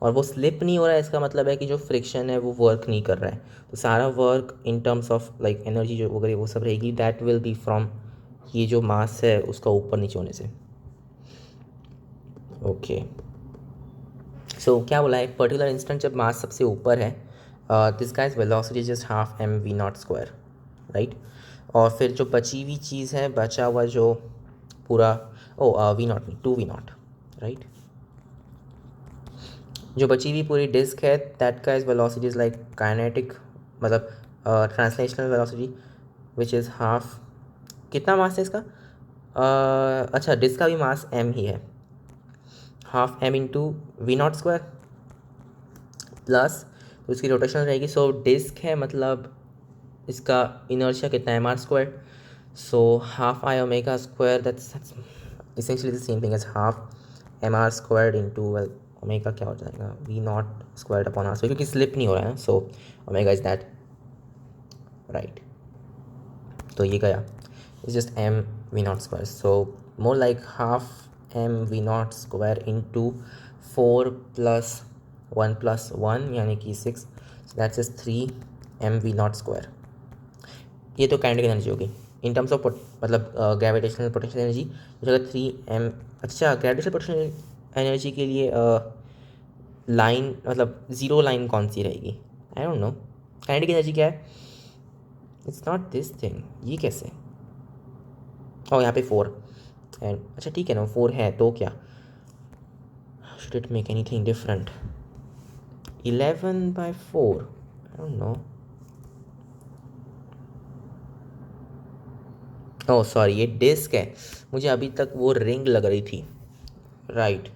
और वो slip नहीं हो रहा है, इसका मतलब है कि जो फ्रिक्शन है वो वर्क नहीं कर रहा है। तो सारा work in terms of like energy जो वगैरह वो सब रहेगी, दैट विल बी फ्रॉम ये जो मास है उसका ऊपर नीचे होने से। ओके, सो क्या बोला है, पर्टिकुलर इंस्टेंट जब मास सबसे ऊपर है, this guys velocity just half M V naught square, right? और फिर जो बची हुई चीज़ है, बचा हुआ जो पूरा वी नॉट नहीं 2 वी नॉट, राइट? जो बची हुई पूरी डिस्क है, दैट का is velocity is like kinetic, मतलब translational velocity which is half, कितना मास है इसका? अच्छा, डिस्क का भी मास एम ही है, half M into V naught square plus तो इसकी रोटेशन रहेगी। सो डिस्क है मतलब इसका इनर्शिया कितना है, M R square. So half I omega square, that's essentially the same thing as half mr squared into omega क्या हो जाएगा, V naught squared upon R, क्योंकि स्लिप नहीं हो रहा है, so omega is that, right? तो ये गया, is just M V naught square, so more like half M V naught square into 4 + 1 + 1 यानी कि 6, that's is 3 M V naught square. ये तो काइनेटिक एनर्जी होगी इन टर्म्स ऑफ मतलब ग्रेविटेशनल पोटेंशियल एनर्जी, जगह 3 m। अच्छा, ग्रेविटेशनल पोटेंशियल एनर्जी के लिए लाइन मतलब ज़ीरो लाइन कौन सी रहेगी, आई डोंट नो। काइनेटिक एनर्जी क्या है, इट्स नॉट दिस थिंग, ये कैसे? और यहाँ पे 4 एंड अच्छा ठीक है ना, 4 है तो क्या, should it make anything different? 11/4, I don't know. Oh sorry, ये डिस्क है, मुझे अभी तक वो रिंग लग रही थी, right?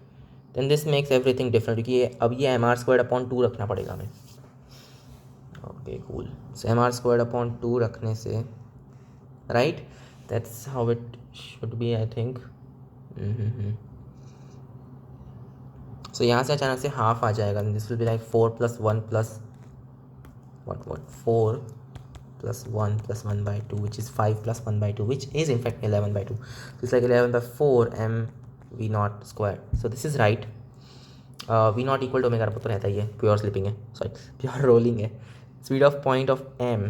Then this makes everything different, क्योंकि ये अब ये एम आर स्क्वायर्ड अपॉन 2 रखना पड़ेगा हमें। Okay cool, so M R squared upon 2 रखने से, right, that's how it should be I think. So यहाँ से अचानक से हाफ आ जाएगा, this will be like 4 + 1 + what 4 + 1 + 1/2 which is 5 + 1/2 which is in fact 11/2, so it's like 11/4 m v naught square, so this is right। v naught equal to omega तो रहता ही है, pure slipping है, सॉरी प्योर रोलिंग है। Speed of point of m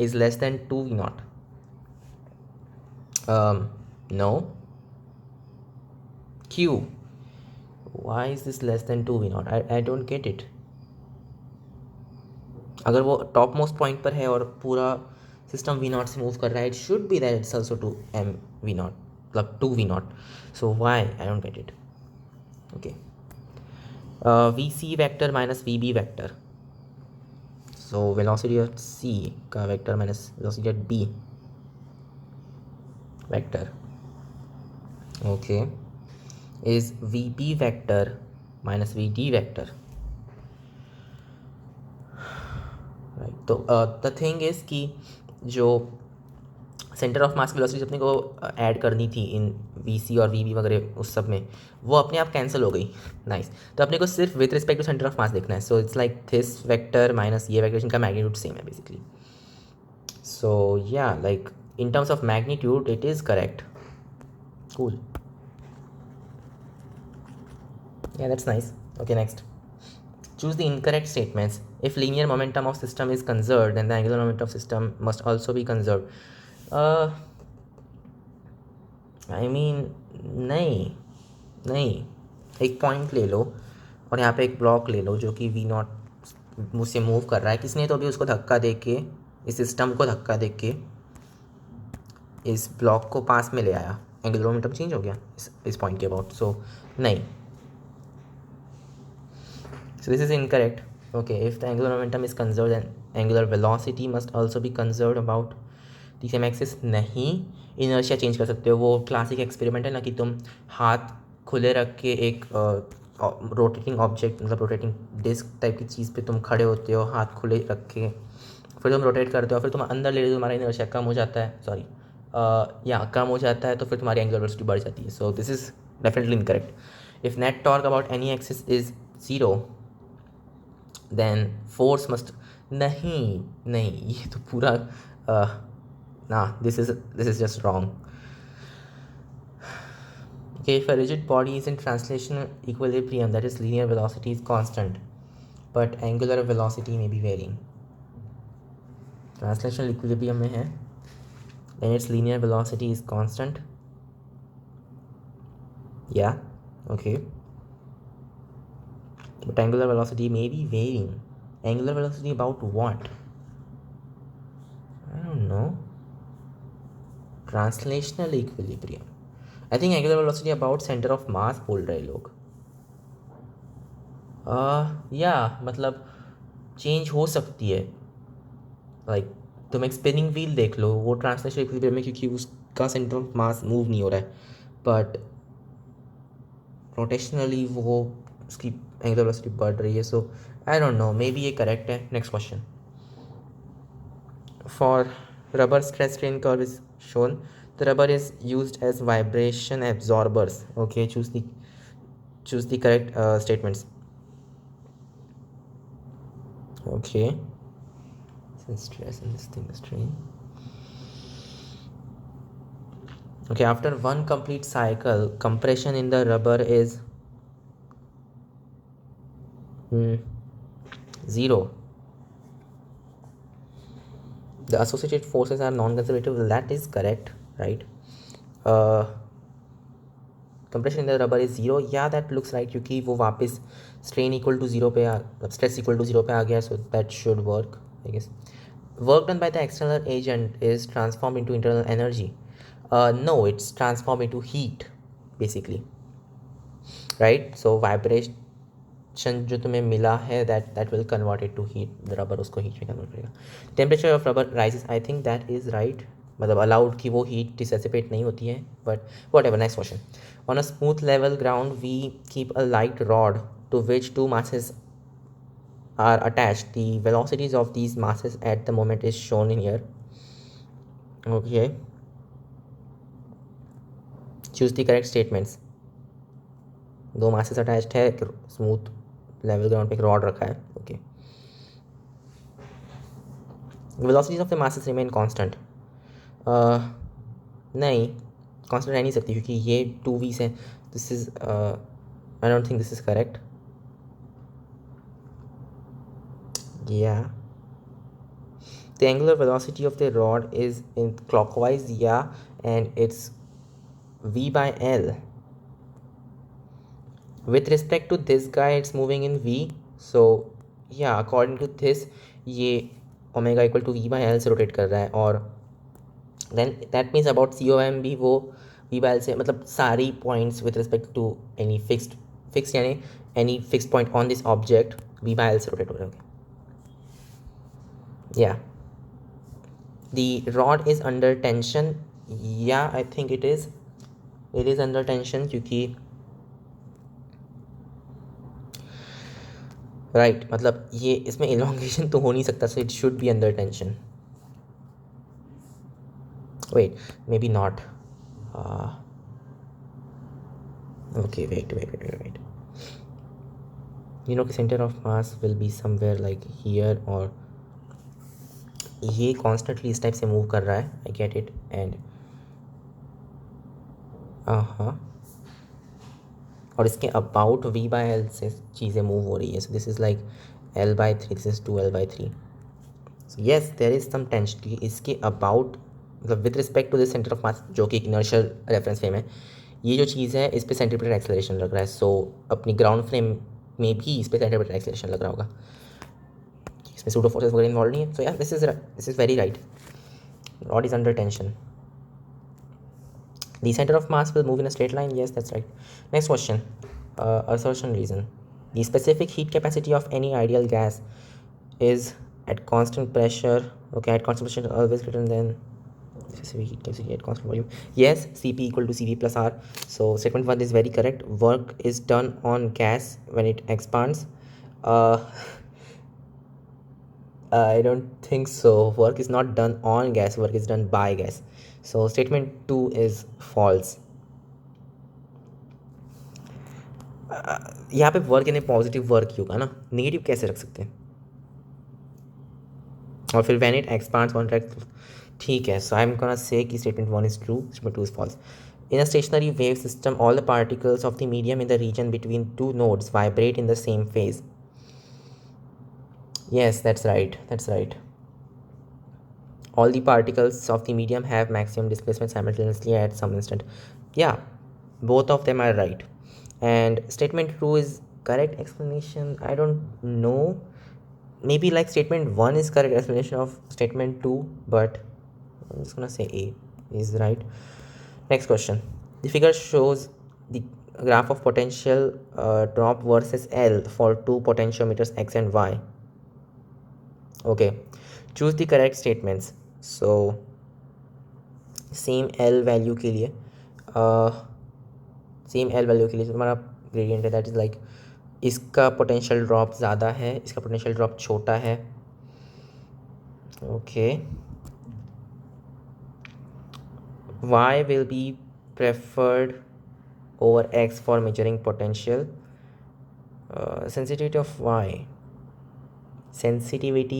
is less than 2 v naught, no, q, why is this less than 2 v naught? I don't get it। अगर वो top most point पर है और पूरा system V naught से move कर रहा है, it should be that it's also 2 m v naught मतलब 2 v naught, so why, I don't get it. Okay, VC vector minus VB vector. So velocity at C का vector minus velocity at B vector, okay, is VB vector minus VD vector, right? तो the thing is कि जो centre of मास की velocity अपने को add करनी थी इन VC और VB वगैरह उस सब में, वो अपने आप कैंसिल हो गई. नाइस. तो अपने को सिर्फ with respect to centre of mass देखना है. So it's like this vector minus ये वेक्टर, इनका मैग्नीट्यूड सेम है basically. So yeah like in terms of magnitude it is correct. Cool. Yeah, that's nice. Okay, next. Choose the incorrect statements. If linear momentum of system is conserved, then the angular momentum of system must also be conserved. I mean, नहीं. एक point ले लो और यहाँ पे एक block ले लो जो कि V0 मुझसे मूव कर रहा है. किसने तो अभी उसको धक्का दे के, इस सिस्टम को धक्का दे के इस ब्लॉक को पास में ले आया. एंगुलर मोमेंटम चेंज हो गया इस पॉइंट के अबाउट. सो नहीं. So this is incorrect. Okay, if the angular momentum is conserved, then angular velocity must also be conserved about the same axis. नहीं, inertia चेंज कर सकते हो. वो क्लासिक एक्सपेरिमेंट है ना कि तुम हाथ खुले रख के एक रोटेटिंग ऑब्जेक्ट, मतलब रोटेटिंग डिस्क टाइप की चीज़ पे तुम खड़े होते हो, हाथ खुले रख के, फिर तुम रोटेट करते हो, फिर तुम अंदर ले लेते हो, तुम्हारा इनर्शिया कम हो जाता है. सॉरी, कम हो जाता है, तो फिर तुम्हारी एंगुलर वेलोसिटी बढ़ जाती है. So this is definitely incorrect. If net torque about any axis is 0, then force must. नहीं, ये तो पूरा ना, this is just wrong. Okay, if a rigid body is in translational equilibrium, that is linear velocity is constant, but angular velocity may be varying. Translational equilibrium में है, then its linear velocity is constant. Yeah, okay. But angular velocity may be varying. Angular velocity about what? I don't know. Translational equilibrium. I think angular velocity about center of mass बोल रहे लोग. मतलब change हो सकती है. Like तुम एक spinning wheel देख लो, वो ट्रांसलेशनल इक्विलिब्रियम में, क्योंकि उसका सेंटर ऑफ मास मूव नहीं हो रहा है, बट रोटेशनली वो उसकी एंगुलर वेलोसिटी बढ़ रही है. So I don't know, maybe ये करेक्ट है. Next question. For rubber stress strain curve is shown. The rubber is used as vibration absorbers. Okay, choose the correct statements. Okay, since stress and this thing is strain. Okay, after one complete cycle, compression in the rubber is 0. The associated forces are non-conservative. That is correct, right? Compression in the rubber is 0. Yeah, that looks right, क्योंकि वो वापस strain equal to 0 पे stress equal to 0 पे आ गया. So that should work, I guess. Work done by the external agent is transformed into internal energy. No, it's transformed into heat basically, right? So vibration जो तुम्हें मिला है, that will convert it to heat. The rubber उसको heat में convert करेगा. Temperature of rubber rises. I think that is right. मतलब allowed कि वो हीट डिसेसिपेट नहीं होती है, but whatever. Next question. On a smooth level ground we keep a light rod to which two masses are attached. The velocities of these masses at the moment is shown in here. Okay, choose the correct statements. दो masses attached है, smooth level ground पे एक rod रखा है. Okay. velocities of the masses remain constant. नहीं, constant रह नहीं सकती, क्योंकि ये 2v से. This is I don't think this is correct. Yeah, the angular velocity of the rod is in clockwise. Yeah, and it's v by l. With respect to this guy, it's moving in v. So yeah, according to this, ये omega equal to v by l से rotate कर रहा है. और then that means about COM भी वो v by l से, मतलब सारी points with respect to any fixed fix यानी any fix point on this object v by l से रोटेट हो रहा है. या the rod is under tension. Yeah, I think it is under tension क्योंकि राइट मतलब ये इसमें इलोंगेशन तो हो नहीं सकता, so it should be under tension. Wait maybe not. Okay wait you know कि centre of mass will be somewhere like here, और ये कॉन्स्टेंटली इस टाइप से मूव कर रहा है. I get it. एंड हाँ, और इसके अबाउट v बाय एल से चीज़ें मूव हो रही है. So this is like l/3, this is 2l/3. So yes there is some tension. इसके अबाउट मतलब with respect to this centre of mass जो कि एक इनर्शियल रेफरेंस फ्रेम है, ये जो चीज़ है इस पर सेंट्रीपिटल एक्सेलरेशन लग रहा है. सो अपनी ग्राउंड फ्रेम में भी इस पर सेंट्रीपिटल एक्सेलरेशन लग रहा होगा. इसमें सूडो फोर्सेस वगैरह इन्वॉल्व नहीं है. सो या this is very right. Rod is under tension. The center of mass will move in a straight line. Yes, that's right. Next question. Assertion reason. The specific heat capacity of any ideal gas is at constant pressure. Okay, at constant pressure always greater than specific heat capacity at constant volume. Yes, Cp equal to Cv plus R. So statement 1 is very correct. Work is done on gas when it expands. I don't think so. Work is not done on gas. Work is done by gas. So statement 2 is false. यहाँ पे work यानी positive work ही होगा ना, negative कैसे रख सकते हैं. और फिर व्हेन इट एक्सपांड्स कॉन्ट्रैक्ट. ठीक है. So I am gonna say कि statement 1 is true, statement 2 is false. In a stationary wave system, all the particles of the medium in the region between two nodes vibrate in the same phase. Yes, that's right. All the particles of the medium have maximum displacement simultaneously at some instant. Yeah, both of them are right. And statement 2 is correct explanation. I don't know. Maybe like statement 1 is correct explanation of statement 2, but I'm just gonna say A is right. Next question. The figure shows the graph of potential drop versus L for two potentiometers X and Y. Okay. Choose the correct statements. So same L value के लिए जो हमारा gradient है that is like इसका potential drop ज़्यादा है, इसका potential drop छोटा है. Okay. y will be preferred over x for measuring potential. Sensitivity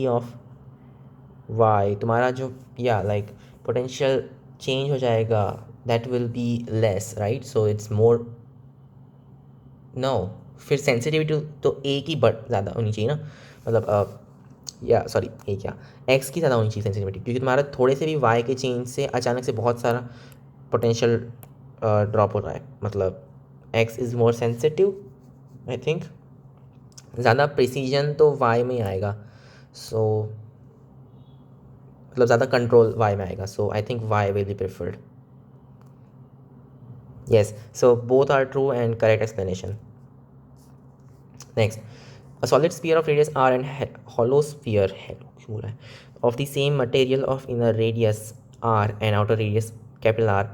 of y तुम्हारा जो या लाइक पोटेंशियल चेंज हो जाएगा, that will be less, right. So it's more no. फिर सेंसिटिविटी तो ए की बट ज़्यादा होनी चाहिए ना, मतलब या सॉरी ए क्या एक्स की ज़्यादा होनी चाहिए सेंसिटिविटी, क्योंकि तुम्हारा थोड़े से भी वाई के चेंज से अचानक से बहुत सारा पोटेंशियल ड्रॉप हो रहा है. मतलब x is more sensitive I think. ज़्यादा प्रिसीजन तो वाई में ही आएगा. सो मतलब ज़्यादा कंट्रोल वाई में आएगा. So I think Y will be preferred. Yes, so both are true and correct explanation. Next, a solid sphere of radius r and hollow sphere of the same material of inner radius r and outer radius capital R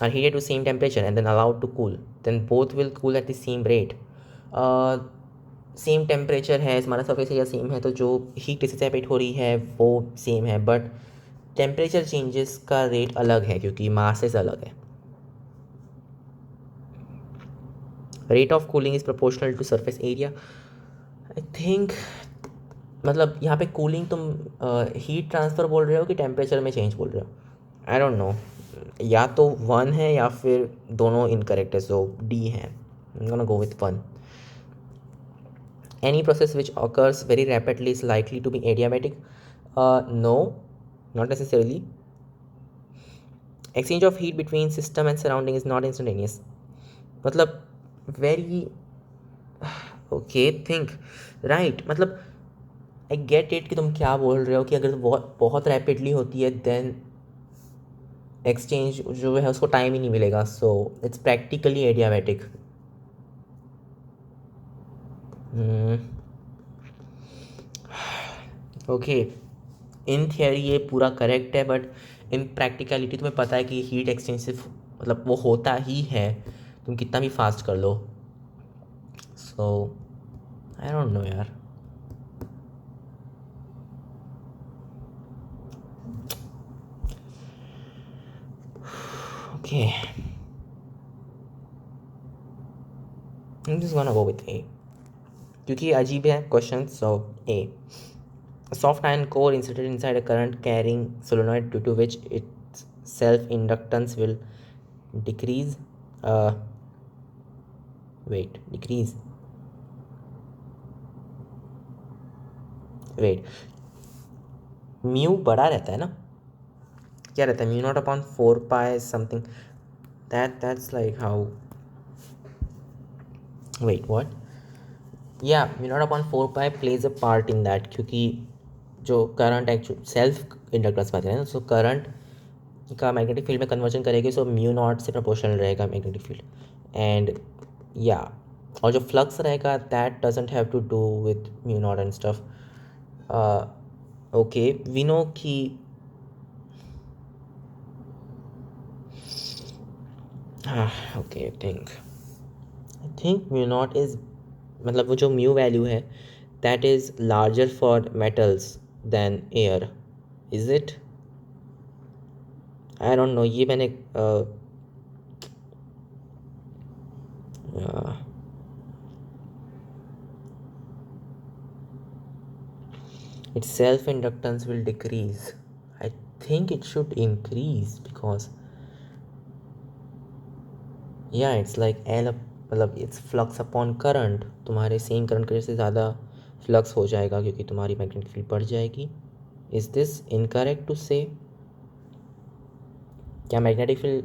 are heated to same temperature and then allowed to cool. Then both will cool at the same rate. Same temperature है, हमारा surface area same है, तो जो heat dissipate हो रही है वो same है, बट टेम्परेचर चेंजेस का रेट अलग है क्योंकि मासेस अलग है. Rate of cooling is proportional to surface area. I think मतलब यहाँ पे कूलिंग तुम हीट ट्रांसफ़र बोल रहे हो कि टेम्परेचर में चेंज बोल रहे हो. आई डोंट नो, या तो 1 है या फिर दोनों इनकरेक्ट है. सो डी है. I am gonna go with 1. Any process which occurs very rapidly is likely to be adiabatic. No, not necessarily. Exchange of heat between system and surrounding is not instantaneous. मतलब very okay think right. मतलब I get it कि तुम क्या बोल रहे हो कि अगर बहुत रैपिडली होती है देन एक्सचेंज जो है उसको टाइम ही नहीं मिलेगा. So it's practically adiabatic. Okay, in theory ये पूरा करेक्ट है, बट इन प्रैक्टिकलिटी तुम्हें पता है कि हीट एक्सचेंज सिर्फ मतलब वो होता ही है, तुम कितना भी फास्ट कर लो. सो आई डोंट नो यार. Okay, I'm just gonna go with A क्योंकि अजीब है question. So A, a soft iron core inserted inside a current carrying solenoid due to which its self inductance will decrease. uh decrease. Wait, mu बड़ा रहता है ना, क्या रहता है, mu naught upon 4 pi something, that's like how, wait what, या mu naught upon 4 pi plays a part in that, क्योंकि जो करंट एक्चुअल सेल्फ इंडक्टेंस बात है ना, सो करंट का मैग्नेटिक फील्ड में कन्वर्जन करेगी, सो म्यू नॉट से प्रोपोर्शनल रहेगा मैग्नेटिक फील्ड. एंड या, और जो फ्लक्स रहेगा that doesn't have to do with mu naught and stuff. Okay, we know कि okay, I think mu naught is, मतलब वो जो म्यू वैल्यू है that is larger for metals than air, is it? I don't know, ये मैंने its self inductance will decrease. I think it should increase because yeah, it's like L, मतलब it's flux upon current, तुम्हारे same current की वजह से ज़्यादा flux हो जाएगा क्योंकि तुम्हारी मैग्नेटिक फील्ड बढ़ जाएगी. इज दिस इनकरेक्ट टू से? क्या मैग्नेटिक फील्ड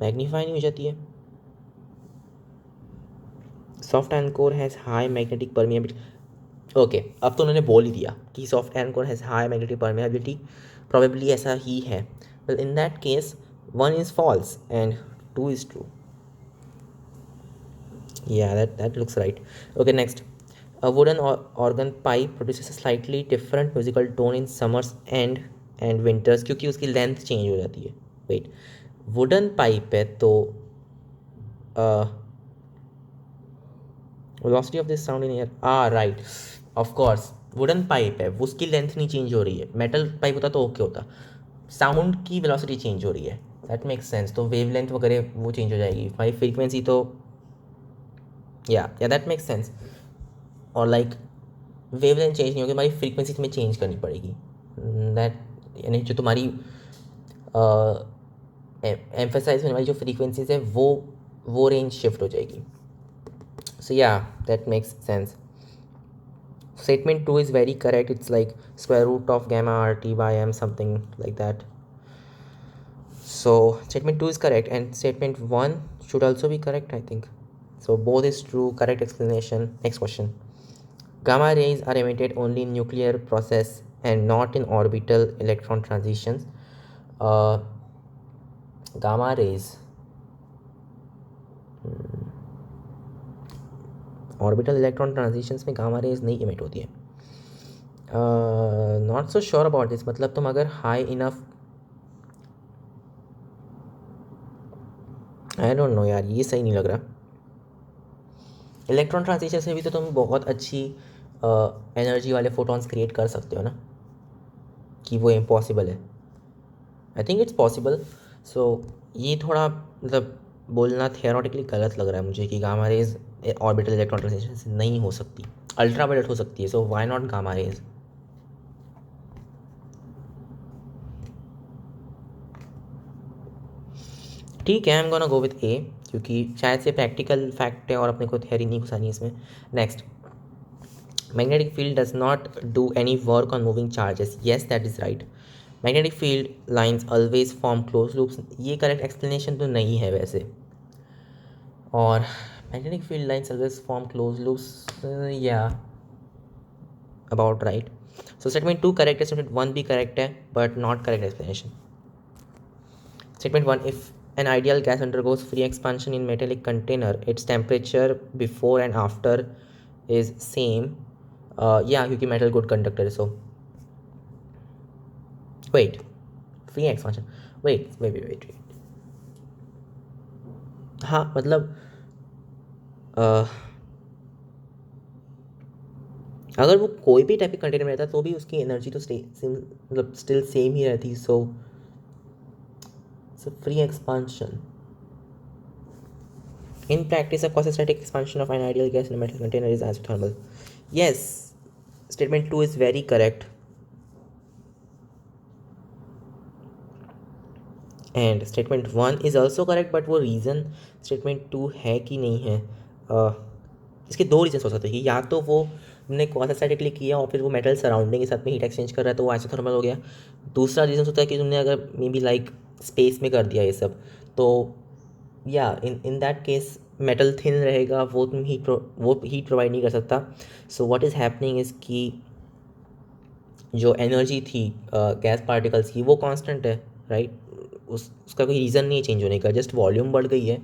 मैग्नीफाई नहीं हो जाती है? Soft iron core has high magnetic permeability. Okay, अब तो उन्होंने बोल ही दिया कि soft iron core has high magnetic permeability, probably ऐसा ही है. Well in that case 1 is false and 2 is true. Yeah, that looks right. Okay, next. A wooden organ pipe produces a slightly different musical tone in summers and winters क्योंकि उसकी length change हो जाती है. Wait, wooden pipe है तो velocity of this sound in air, right, of course wooden pipe है, उसकी length नहीं चेंज हो रही है. मेटल पाइप होता तो ओके होता, साउंड की वेलोसिटी चेंज हो रही है, दैट मेक्स सेंस. तो वेव लेंथ वगैरह वो चेंज हो जाएगी, भाई फ्रीक्वेंसी तो या दैट मेक्स सेंस. और लाइक वेव लेंथ चेंज नहीं होगी, हमारी फ्रीक्वेंसी तुम्हें चेंज करनी पड़ेगी, दैट यानी जो तुम्हारी एम्फेसाइज होने वाली जो फ्रीक्वेंसीज है वो रेंज शिफ्ट हो जाएगी. So yeah, that makes sense. Statement 2 is very correct. It's like square root of gamma RT by m something like that. So statement 2 is correct and statement 1 should also be correct, I think. So both is true, correct explanation. Next question. Gamma rays are emitted only in nuclear process and not in orbital electron transitions. Gamma rays, orbital electron transitions में gamma rays नहीं emit होती है. Not so sure about this. मतलब तुम अगर high enough, I don't no यार, ये सही नहीं लग रहा. इलेक्ट्रॉन ट्रांजिशन से भी तो तुम बहुत अच्छी एनर्जी वाले फोटॉन्स क्रिएट कर सकते हो ना, कि वो इम्पॉसिबल है. I think it's possible. So ये थोड़ा मतलब बोलना थियोरेटिकली गलत लग रहा है मुझे कि gamma rays orbital electron transition से नहीं हो सकती, अल्ट्रा वायलेट हो सकती है. So why not gamma rays? ठीक है, I am gonna go with A क्योंकि शायद से प्रैक्टिकल फैक्ट है और अपने को थियरी नहीं घुसानी इसमें. Next, magnetic field does not do any work on moving charges. Yes, that is right. Magnetic field lines always form close loops. ये करेक्ट एक्सप्लेनेशन तो नहीं है वैसे. और magnetic field lines always form close loops, या about right. So statement 2 correct है, statement 1 भी correct है, but not correct explanation. Statement 1, if an ideal gas undergoes free expansion in metallic container, its temperature before and after is same. Yeah, क्योंकि metal good conductor है, so wait, free expansion, wait. हाँ मतलब अगर वो कोई भी type के container में रहता तो भी उसकी एनर्जी तो मतलब स्टिल सेम ही रहती, so it's a free expansion. In practice, a quasi-static expansion of an ideal gas in a metal container is isothermal. Yes, statement 2 is very correct. And statement 1 is also correct, but वो reason statement 2 है कि नहीं है, इसके दो reason हो सकते हैं. या तो वो हमने क्वासी-स्टैटिकली किया और फिर वो मेटल सराउंडिंग के साथ में हीट एक्सचेंज कर रहा है तो वो आइसोथर्मल हो गया. दूसरा रीज़न होता है कि तुमने अगर मे बी लाइक स्पेस में कर दिया ये सब, तो या इन दैट केस मेटल थिन रहेगा, वो तुम वो हीट प्रोवाइड नहीं कर सकता. So what is happening is कि जो एनर्जी थी गैस पार्टिकल्स की वो कांस्टेंट है, राइट. उसका कोई रीज़न नहीं है चेंज होने का, जस्ट वॉल्यूम बढ़ गई है,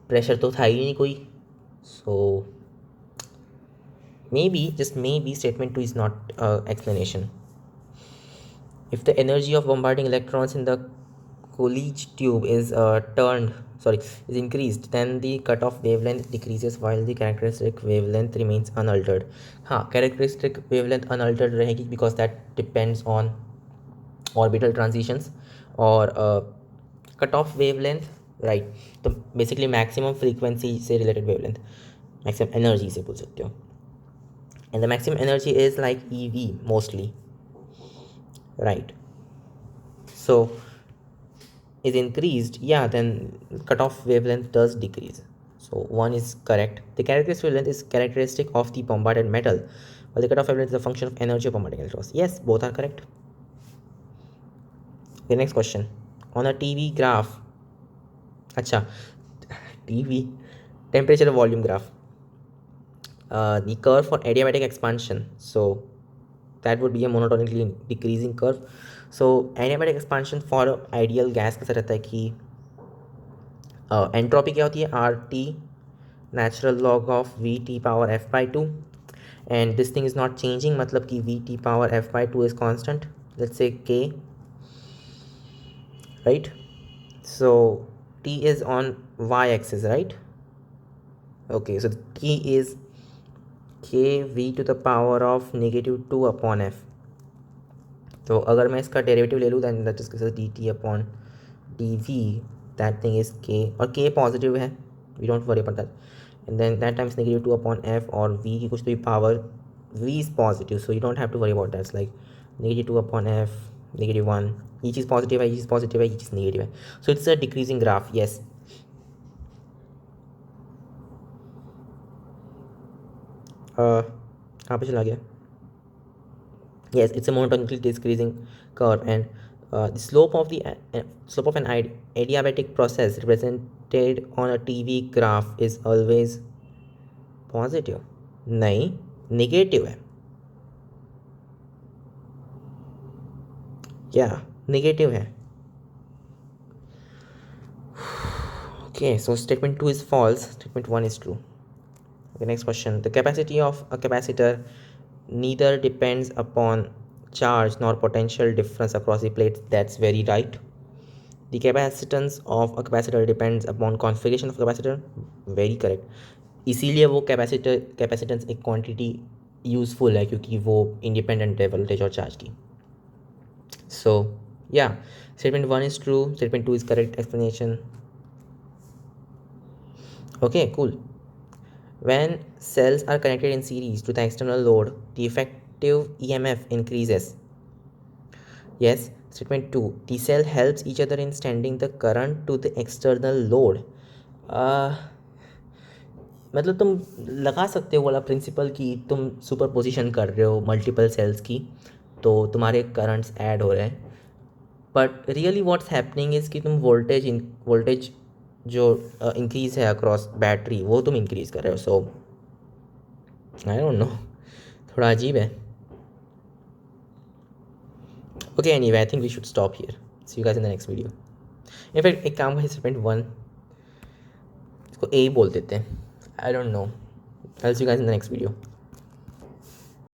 प्रेशर तो था ही नहीं कोई. सो just maybe statement 2 is not explanation. If the energy of bombarding electrons in the Coolidge tube is increased, then the cutoff wavelength decreases while the characteristic wavelength remains unaltered. हाँ, characteristic wavelength unaltered रहेगी because that depends on orbital transitions. और cutoff wavelength, right, तो basically maximum frequency से related wavelength, maximum energy से बोल सकते हो. And the maximum energy is like EV mostly, right. So is increased, yeah, then cutoff wavelength does decrease. So one is correct. The characteristic wavelength is characteristic of the bombarded metal, while the cutoff wavelength is a function of energy of bombarding electrons. Yes, both are correct. The next question. On a TV graph, acha, TV temperature volume graph, the curve for adiabatic expansion, so that would be a monotonically decreasing curve. So adiabatic expansion for ideal gas कैसा रहता है कि entropy क्या होती है, RT natural log of VT power F/2, and this thing is not changing, मतलब कि VT power F/2 is constant, let's say K, right. So T is on y axis, right. Okay, so T is KV to the power of -2 upon F. तो अगर मैं इसका derivative ले लूँ then that is dt upon dv, that thing is k, और k positive है, we don't worry about that. And then that times -2 upon f, और v की कुछ भी power, v is positive, so you don't have to worry about that's like -2 upon f, -1, ये चीज़ positive है, ये चीज़ positive है, ये चीज़ नेगेटिव है. So it's a decreasing graph. Yes, कहाँ पे चला गया. Yes, it's a monotonically decreasing curve, and the slope of an adiabatic process represented on a TV graph is always positive. नहीं, negative है. Yeah, negative है. Okay, so statement 2 is false, statement 1 is true. Okay, next question. The capacity of a capacitor neither depends upon charge nor potential difference across the plates. That's very right. The capacitance of a capacitor depends upon configuration of capacitor. Very correct. इसीलिए वो capacitance एक quantity useful है क्योंकि वो independent है voltage और charge की. सो या statement 1 is true, statement 2 is correct explanation. Okay, cool. When cells are connected in series to the external load, the effective EMF increases. Yes, statement 2. The cell helps each other in sending the current to the external load. मतलब तुम लगा सकते हो वाला principal कि तुम super position कर रहे हो मल्टीपल सेल्स की, तो तुम्हारे करंट्स ऐड हो रहे हैं. But really what's happening is कि तुम वोल्टेज जो इंक्रीज़ है अक्रॉस बैटरी वो तुम इंक्रीज़ कर रहे हो. सो आई डोंट नो, थोड़ा अजीब है. Okay, anyway I think we should stop here. See you guys in the next video. In fact एक काम है, स्टेटमेंट 1 इसको ए बोल देते हैं. आई don't no. I will see you guys in the next video.